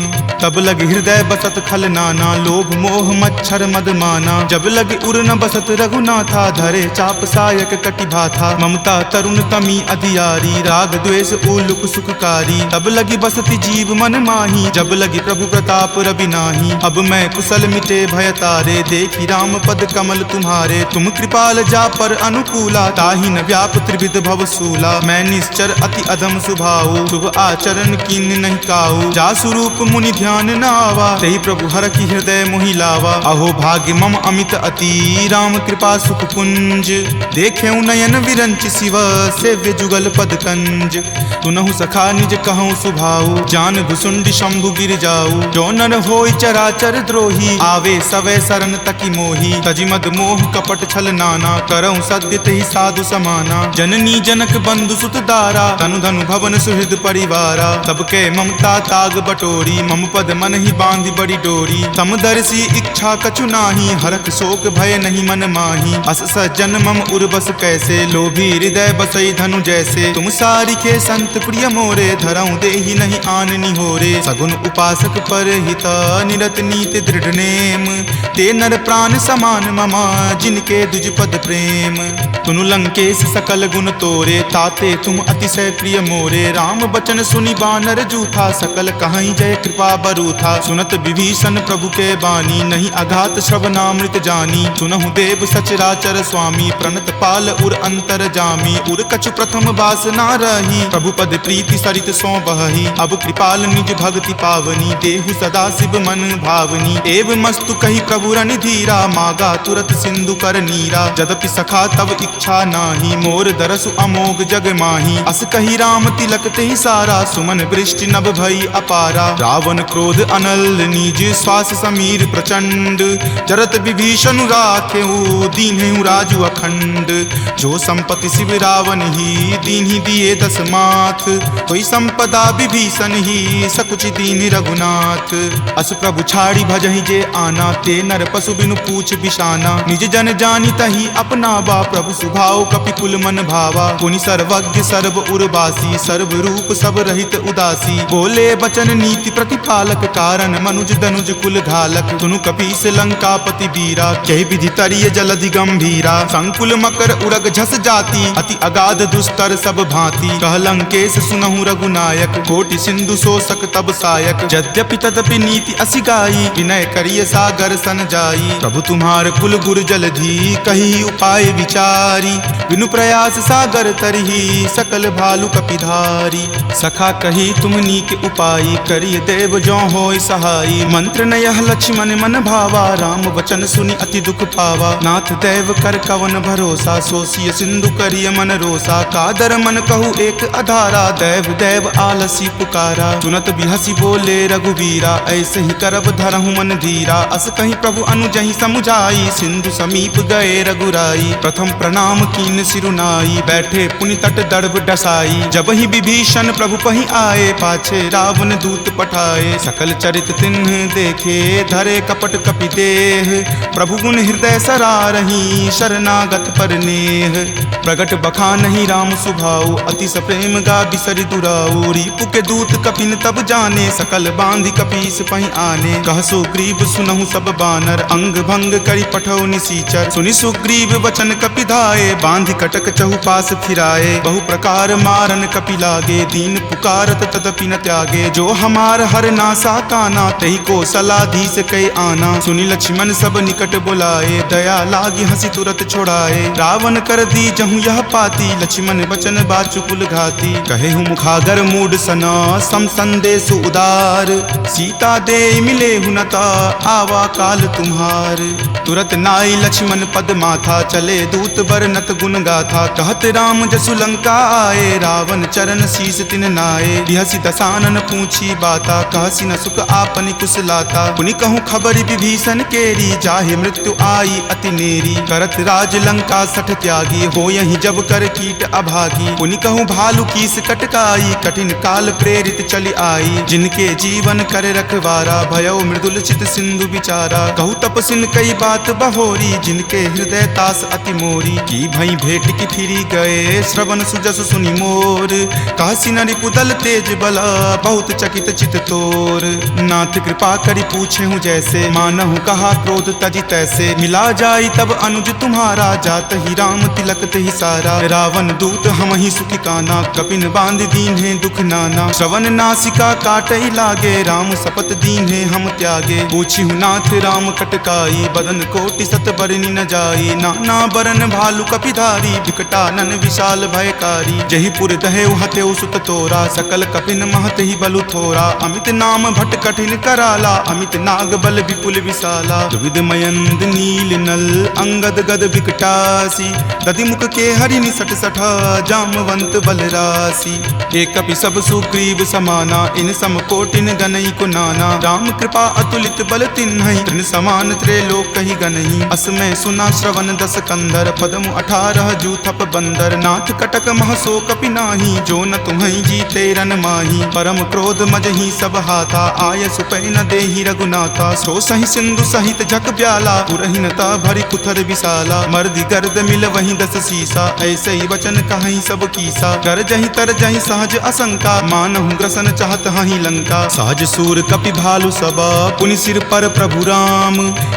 तब लगी हृदय बसत खल नाना, लोभ मोह मच्छर मद माना। जब लगी उर न बसत रघुनाथा, धरे चाप सायक कटि भाथा। ममता तरुण तमी अधियारी, राग द्वेष उलुक सुखकारी। तब लगी बसति जीव मन माही, जब लगी प्रभु प्रताप रवि नाही। अब मैं कुशल मिटे भय तारे, देखी राम पद कमल तुम्हारे। तुम कृपाल जा पर अनुकूला, ताहि न व्याप त्रिविध भव सूला। मैं निश्चर अति अधम सुभाऊ, शुभ आचरण कीन नहीं काऊ। जा स्वरूप मुनि ध्यान न आवा, तेहि प्रभु हर की हृदय मोहि लावा। अहो भाग्य मम अमित अति, राम कृपा सुख पुंज। देखे नयन विरंच शिव, सेव्य जुगल पद कंज। तुनहु सखा निज कहूँ सुभाऊ, जान भुसुंडी शंभु गिर जाऊ। जो नर होय चराचर द्रोही, आवे सवै शरण तकी मोही। तजि मद मोह कपट छल नाना, करऊँ सद्य तेहि साधु समाना। जननी जनक बंधु सुत दारा, तनु धनु भवन सुहृद परिवारा। तब के ममता ताग बटोरी, मम पद मन ही बांधी बड़ी डोरी। तम दर्शी इच्छा कछु नाही, हरख शोक भय नहीं मन माही। अस सज्जन मम उर्बस कैसे, लोभी हृदय बसई धनु जैसे। तुम सारिखे संत प्रिय मोरे, धरऊं देहि नहीं आन निहोरे। सगुन उपासक पर हिता, निरत नीति दृढ़ नेम। ते नर प्राण समान ममा, जिनके दुज पद प्रेम। तुनु लंकेश सकल गुण तोरे, ताते तुम अतिशय प्रिय मोरे। राम बचन सुनि बानर जूथा, सकल कहाई जय कृपा बरूथा। सुनत विभीषण प्रभु के बानी, नहीं अघात श्रवणामृत जानी। सुनहु देव सचराचर स्वामी, प्रणत पाल उर अंतर जामी। उर कछु प्रथम बास ना रही, प्रभु पद प्रीति सरित सो बही। अब कृपाल निज भक्ति पावनी, देहु सदा शिव मन भावनी। एव मस्तु कही प्रभु रण धीरा, मागा तुरत सिंधु कर नीरा। जदपि सखा तब इच्छा नाही, मोर दरसु अमोघ जग माही। अस कही राम तिलक तेहि सारा, सुमन वृष्टि नभ भई अपारा। रावण क्रोध अनल निज, श्वास समीर प्रचंड। जरत विभीषण राखेहु, दीन्हु राजु अखंड। जो संपत्ति शिव रावण ही, दीन्हि दिए दस माथ। कोई संपदा विभीषण ही, सकुच दीन रघुनाथ। अस प्रभु छाड़ी भजहि जे आना, ते नर पशु बिनु पूछ बिशाना। निज जन जानी तहि अपनावा, प्रभु सुभाव कपिकुल मन भावा। पुनि सर्वज्ञ सर्व उर्वासी, सर्व रूप सब रहित उदासी। बोले बचन नीति प्रतिपालक, कारण मनुज दनुज कुल घालक। सुनु कपीस लंकापति वीरा, कहि विधि तरिय जलधि गंभीरा। संकुल मकर उड़ग झस जाति, अति अगाध दुस्तर सब भांति। कह लंकेश सुनहु रघुनायक, कोटि सिंधु शोषक तब सायक। यद्यपि तदपि नीति असि गाई, विनय करिय सागर सन जाई। प्रभु तुम्हार कुल गुर जलधि, कही उपाय विचारी। बिनु प्रयास सागर तरही, सकल भालु कपिधारी। सखा कही तुम नीक उपाई, करिय देव जो होय सहाई। मंत्र न यह लक्ष्मण मन भावा, राम वचन सुनि अति दुख पावा। नाथ देव कर कवन भरोसा, सोसिय सिंधु करिय मन रोसा। कादर मन कहु एक अधारा, देव देव आलसी पुकारा। सुनत बिहसी बोले रघुवीरा, ऐसे ही करब धरहु मन धीरा। अस कहीं प्रभु अनुजहि समुझाई, सिंधु समीप गए रघुराई। प्रथम प्रणाम कीन सिरुनाई, बैठे पुनि तट दर्भ डसाई। जब ही विभीषण प्रभु पहि आए, पाछे रावण दूत पठाए। सकल चरित तिन्ह देखे, धरे कपट कपि देह। प्रभु गुण हृदय सरारही, शरणागत पर नेह। प्रगट बखानहि राम सुभाऊ, अति सप्रेम गा बिसरि दुराऊ। रिपु के दूत कपिन तब जाने, सकल बांधि कपीस पहि आने। कह सुग्रीव सुनहु सब बानर, अंग भंग करि पठौ निसीचर। सुनि सुग्रीव वचन कपिधाए, बांधि कटक चहुपास फिराए। बहु प्रकार मारन कपि लागे, दीन पुकारत तदपि न त्यागे। जो हमार हर नासा काना, तहि को सलाधीस कई आना। सुनि लक्ष्मण सब निकट बुलाए, दया लागी हंसी तुरत छोड़ाए। रावण कर दी जहु यह पाती, लक्ष्मण बचन बाचु कुल घाती। कहे हूँ मुखागर मूड सना, सम संदेश उदार। सीता दे मिले हुनता, आवा काल तुम्हार। तुरत नाई लक्ष्मण पद माथा, चले दूत बरनत गुण गाथा। कहत राम जसु लंका आए, रावण चरण शीस तिन नाये। बिहसी दसानन पूछी बाता, कहसी न सुख आपनि कुशलाता। पुनि कहूँ खबरि विभीषण केरी, जाहे मृत्यु आई अति नेरी। करत राज लंका सठ त्यागी, हो यही जब कर कीट अभागी। पुनि कहूँ भालु कीस कटकाई, कठिन काल प्रेरित चली आई। जिनके जीवन करे रखवारा, भयो मृदुल चित सिंधु विचारा। कहूँ तपसिन कई बात बहोरी, जिनके हृदय तास अति मोरी। की भई भेट की फिरी गए, श्रवण सुजस सुनि मोर। कहसी न रिपुदल तेज बला, बहुत चकित चित तोर। नाथ कृपा करि पूछे हूँ जैसे, मानहु कहा क्रोध तजी तैसे। मिला जाई तब अनुज तुम्हारा, जात ही राम तिलक तेहि सारा। रावण दूत हम ही सुखी काना, कपिन बांध दीन है दुख नाना। श्रवण नासिका काटई लागे, राम सपत दीन है हम त्यागे। पूछी हूँ नाथ राम कटकाई, बदन कोटि सत बरनी न जाई। नाना बरन भालु कपिधारी, विकटानन विशाल भयकारी। जही पुर दहेउ हतेउ सुत तोरा, सकल कपिन महत ही बलु थोरा। अमित नाम भट कठिन कराला, अमित नाग बल विपुल विशाला। विविध मयंद नील नल, अंगद गद विकटासी। दधि मुख के हरि निसट सठा, जामवंत बल राशि। एक कपि सब सुग्रीव समाना, इन सम कोटिन गनई को नाना। राम कृपा अतुलित बल तिन्हई, तृण समान त्रैलोक कहि गनहि। असमय सुना श्रवण दस कंधर, पदमु 18 जूथप बंदर। नाथ कटक महसो कपि नाही, जो न तुम्हें जीते रन माही। परम क्रोध मजही सब हाथा, आय सुपै न देहि रघुनाथा। सो सही सिंधु सहित झक ब्याला, पुरहीनता भरी कुथर विशाला। मर्दी गर्द मिल वहीं 10 सीसा, ऐसे ही वचन कहीं सब कीसा। कर जही तर जही सहज असंका, मानहु ग्रसन चाहत हहीं लंका। सहज सूर कपि भालु सबा, पुनि सिर पर प्रभु राम।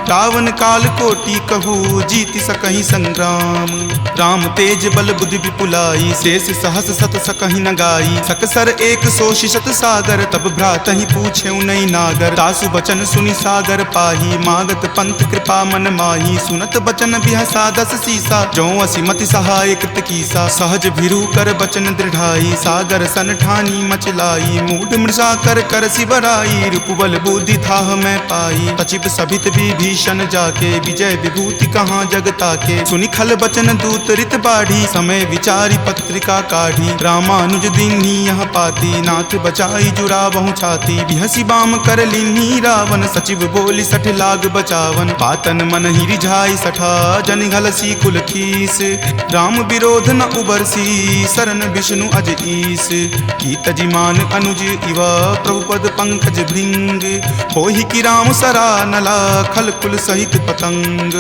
रावण काल कोटि कहू, जीति सकहि संग्राम। राम तेज बल बुद्धि विपुलाई, शेष सहस सत सकहि न गाई। सकसर एक सोषि शत सागर, तब भ्रातहि पूछेउ नहीं नागर। तासु बचन सुनि सागर पाही, मागत पंथ कृपा मन माही। सुनत बचन बिहसा 10 सीसा, जो असि मति सहाय कृत कीसा। सहज भिरू कर बचन दृढ़ाई, सागर सन ठानी मचलाई। मूढ़ मृषा कर कर सिबराई, रूपबल बुद्धि थाह मैं पाई। सचिव सभित विभीषण जाके, विजय विभूति कहाँ जगता के। सुनि खल बचन दूत रित बाढ़ी, समय विचारी पत्रिका काढ़ी। रामानुज दीन्ही यह पाती, नाथ बचाई जुड़ावहु छाती। बिहसी बाम कर लीन्ही रावण, सचिव बोली सठ लाग बचावन। पातन मन ही रिझाई सठा, जन घलसी कुल खीस। राम विरोध न उबरसी, शरण विष्णु अज ईस। की तजिमान अनुज इवा, प्रभुपद पंकज भृंग। होहि की राम सरा नला, खल कुल सहित पतंग।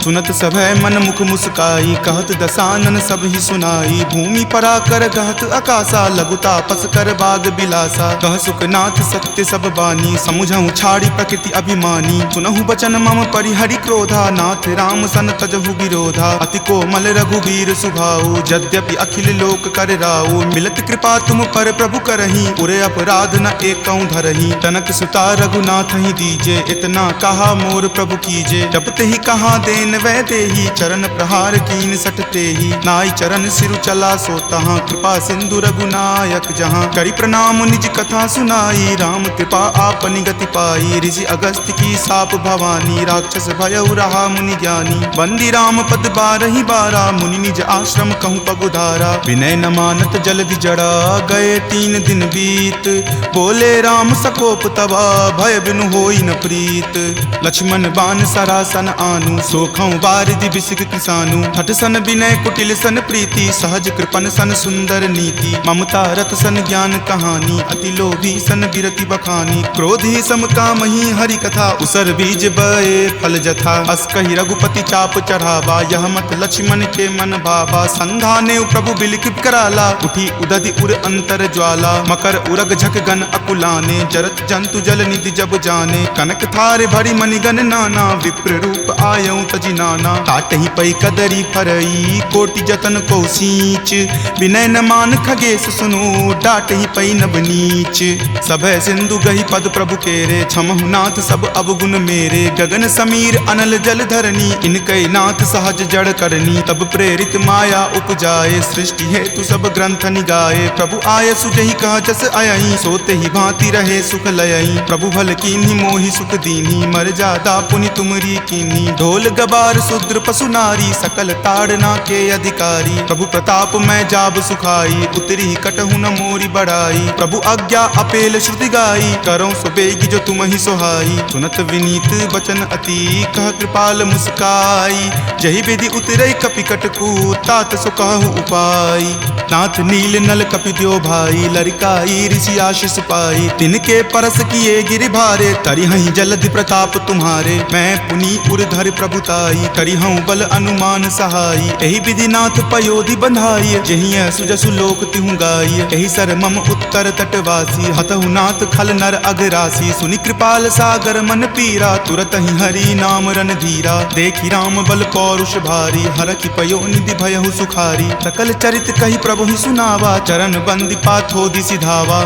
सुनत सभय मन मुख मुस्काई, कहत दसानन सब ही सुनाई। भूमि परा कर गहत आकाशा, लघु तापस कर बाग बिलासा। कह सुखनाथ सत्य सब बानी, समुझहु छाड़ी प्रकृति अभिमानी। सुनहु बचन मम परिहरि क्रोधा, नाथ राम सन तजहु विरोधा। अति कोमल रघुबीर सुभाऊ, यद्यपि अखिल लोक कर राऊ। मिलत कृपा तुम पर प्रभु करही, उरे अपराध न एकौ धरही। तनक सुता रघुनाथ ही दीजे, इतना कहा मोर प्रभु कीजे। जपते ही कहा देन वै देही, चरण प्रहार कीन सटते ही। नाई चरण सिरु चला सो तहाँ, कृपा सिंधु रघुनायक जहाँ। करि प्रणाम निज कथा सुनाई, राम कृपा आपनि गति पाई। ऋषि अगस्त्य की साप भवानी, राक्षस भयउ रहा मुनि ज्ञानी। बंदी राम पद 12 बारा, मुनि निज आश्रम कहूँ पगुधारा। विनय न मानत जलधि जड़ा, गए 3 दिन बीत। बोले राम सकोप तबा, भय बिनु होई न प्रीत। लक्ष्मण बान सरासन आनु, सोखौ बारिधि बिसिक किसानु। हठ सन विनय कुटिल सन प्रीति, सहज कृपन सन सुंदर नीति। ममता रत सन ज्ञान कहानी, अति लोभी सन बिरति बखानी। क्रोधी सम कामहि हरि कथा, उसर बीज बए फल जथा। अस कहि रघुपति चाप चढ़ावा, यह मत लक्ष्मण के मन भावा। संधाने प्रभु बिलिख कराला, उठी उदधि उर अंतर ज्वाला। मकर उरग झक गन अकुलाने, जरत जंतु जल निधि जब जाने। कनक थारे भरी मणिगन नाना, विप्र रूप आयऊ तजि नाना। काटहि पै कदरी फरई, कोटि जतन को सींच। विनय न मान खगेश सुनो, डाटहि पै नब नीच। सभय सिंधु गहि पद प्रभु केरे, क्षमहु नाथ सब अवगुण मेरे। गगन समीर अनल जल धरनी, इनकै नाथ सहज जड़ करनी। तब प्रेरित माया उपजाए, सृष्टि हेतु सब ग्रंथ निगाए। प्रभु आय सुजहि कह जस अयहि, सोते ही भांति रहे सुख लयहि। प्रभु भल कीन्ही मोहि सुख दीन्ही, मर जादा पुनि तुमरी कीन्ही। ढोल गबार शूद्र पशु नारी, सकल ताड़ना के अधिकारी। प्रभु प्रताप मैं जाब सुखाई, उतरी कटहु न मोरी बढ़ाई। प्रभु आज्ञा अपेल श्रुति गाई, करौं सुबेगी जो तुम ही सोहाई। सुनत विनीत बचन अति, कह कृपाल मुस्काई। जहि विधि उतरई कपि कटकू, तात सो कहु उपाय। नाथ नील नल कपि द्यो भाई, लरिकाई ऋषि आशीष पाई। तिनके परस किए गिरि भारे, तरिहहि जलधि प्रताप तुम्हारे। मैं पुनि उरधर प्रभुताई, करिहऊँ बल अनुमान सहाई। एहि विधि नाथ पयोधि बंधाई, जहिं सुजसु लोक तिहु गाई। एहि सर मम उत्तर तटवासी, हतहु नाथ खल नर अगरासी। सुनि कृपाल सागर मन पीरा, तुरत ही हरि नाम रन धीरा। देखि राम बल पौरुष भारी, हरखि पयो निधि भयहु सुखारी। सकल चरित कहि प्रभु ही सुनावा, चरण बंदी पाथोधि सिधावा।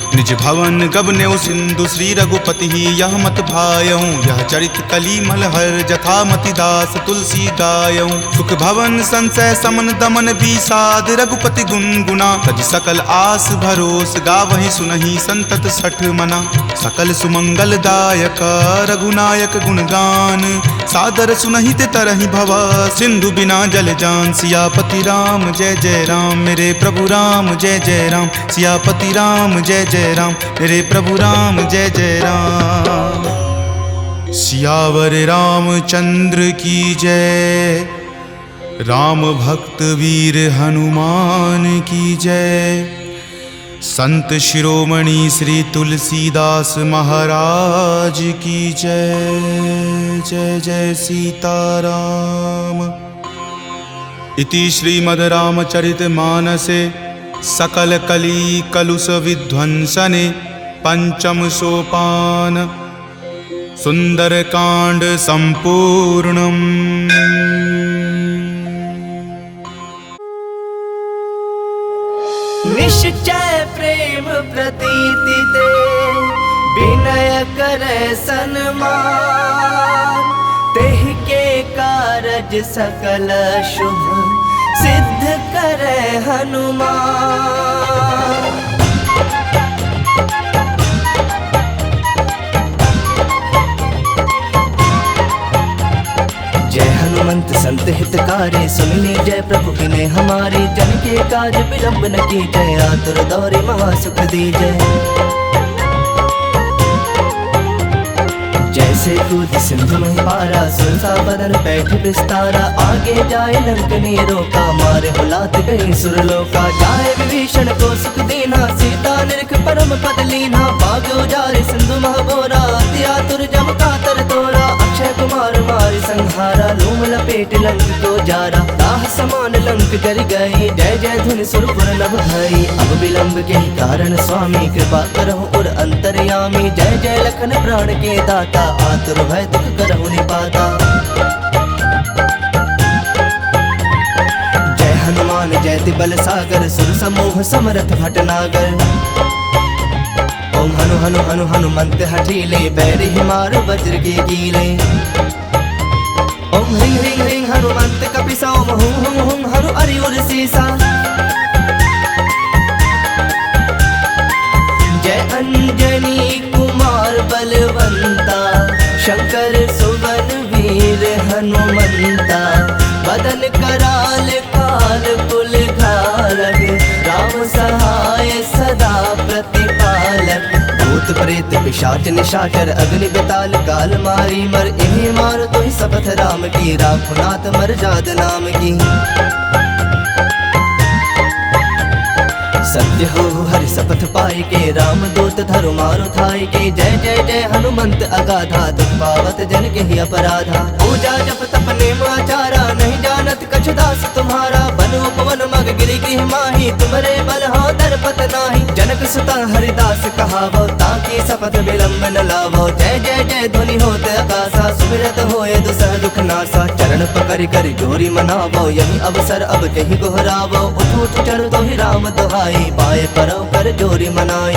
निज भवन गबनेउ सिंधु, श्री रघुपति ही यह मत भायऊँ। यह चरित कली मलहर, जथा मति दास तुलसी गायऊँ। सुख भवन संशय समन दमन विषाद, रघुपति गुनगुना। तज सकल आस भरोस, गावहि सुनहि संतत सठ मना। सकल सुमंगल दायक, रघुनायक गुणगान। सादर सुनहि ते तरहि भवा, सिंधु बिना जल जान। सियापति राम जय जय राम, मेरे प्रभु राम जय जय राम। सियापति राम जय जय राम, मेरे प्रभु राम जय जय राम। सियावर रामचंद्र की जय, राम भक्त वीर हनुमान की जय। संत शिरोमणि श्री तुलसीदास महाराज की जय। जय जय सीताराम। इति श्रीमद् रामचरितमानसे सकल कली कलुष विध्वंसने पंचम सोपान सुंदरकांड संपूर्णम्। निश्चय प्रेम प्रतीति ते विनय करे सन्मान, तेह के कारज सकल शुभ सिद्ध करे हनुमान। जय हनुमंत संत हितकारी, सुन लीजय प्रभु विनय हमारे। जन के काज विलंब न कीजय, आतुर दौरे महासुख दीजय। जैसे कूद सिंधु में पारा, सुरसा बदन पैठ विस्तारा। आगे जाए लंकनी रोका, मारे हुलात गई सुरलोका। जाए विभीषण को सुख दीना, सीता निरख परम पद लीना। बाग उजारे सिंधु महबोरा, अति आतुर जम कातर तोरा। अक्षय कुमार मारि संहारा, लूम लपेट लंक को जारा। राह समान लंक जर गई, जय जय धुन सुरपुर नभ भई। अब विलंब के कारण स्वामी, कृपा करहु और अंतर्यामी। जय जय लखन प्राण के दाता, आतुर भय दुख करहु निपाता। जय हनुमान जयति बल सागर, सुर समूह समरथ भटनागर। ओम हनु हनु हनु हनुमंत हठीले, बैरि मार वज्र के कीले। ओम ह्रीं ह्रीं ह्रीं हनुमंत कपिसा, ओम हुं हुं हुं हनु अरि उर सीसा। जय अंजनी कुमार बलवंता, शंकर सुवन वीर हनुमंता। बदन कराल काल कुल घारक, राम सहाय सदा प्रतिपालक। भूत प्रेत पिशाच निशाचर, अग्नि बेताल काल मारी मर। इन्हें मार तो ही शपथ राम की, राखो नाथ मर जात नाम की। सत्य हो हरि शपथ पाई के, राम दूत धरु मारु थाई के। जय जय जय हनुमंत अगाधा, दुख पावत जन के ही अपराधा। पूजा जप तप नेम आचारा, नहीं जानत कछु दास तुम्हारा। बन उपवन मग गिरि गृह माही, तुम्हारे बल हो दरपत नाही। जनक सुता हरिदास कहावो, ताकि शपथ विलंब न लावो। जय जय जय ध्वनि होत आकाशा, सुमिरत होए दुसह दुख नासा। चरण पकड़ कर जोरी मनावो, यही अवसर अब कहीं गोहरावो। उठ उठ चढ़ तो ही राम दुहाई, पाए परव कर जोरी मनाई।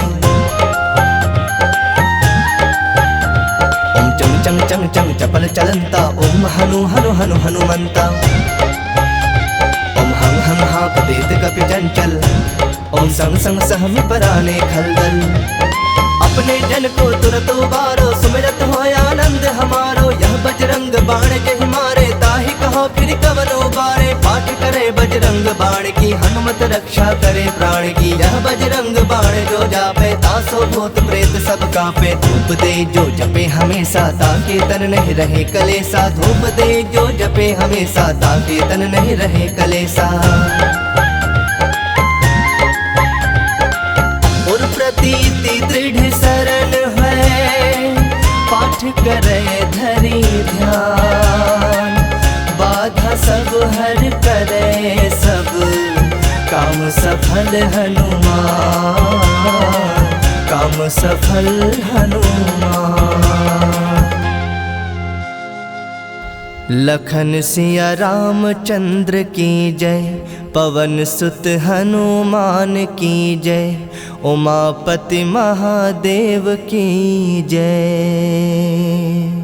ओम चंग चंग चंग चंग चपल चलंता, ओम हनु हनु हनु हनुमंता। ओम हंग हंग हाँक देत कपि चंचल, ओम संग संग सहमि पराने खलदल। अपने जन को तुरत उबारो, सुमिरत हो आनंद हमारो। यह बजरंग बाण जहि मारे, ताहि कहो फिर कवन उबारे। पाठ करे बजरंग बाण की, हनुमत रक्षा करे प्राण की। यह बजरंग बाण जो जापे, तासो भूत प्रेत सब कापे। धूप दे जो जपे हमेशा, ताके तन नहीं रहे कलेसा। धूप दे जो जपे हमेशा, ताके तन नहीं रहे कलेसा। और प्रतीति दृढ़ शरण है, पाठ करे धरि ध्यान। बाधा सब हर करे सब, काम सफल हनुमान। काम सफल हनुमान। लखन सिया रामचंद्र की जय, पवन सुत हनुमान की जय। उमापति महादेव की जय।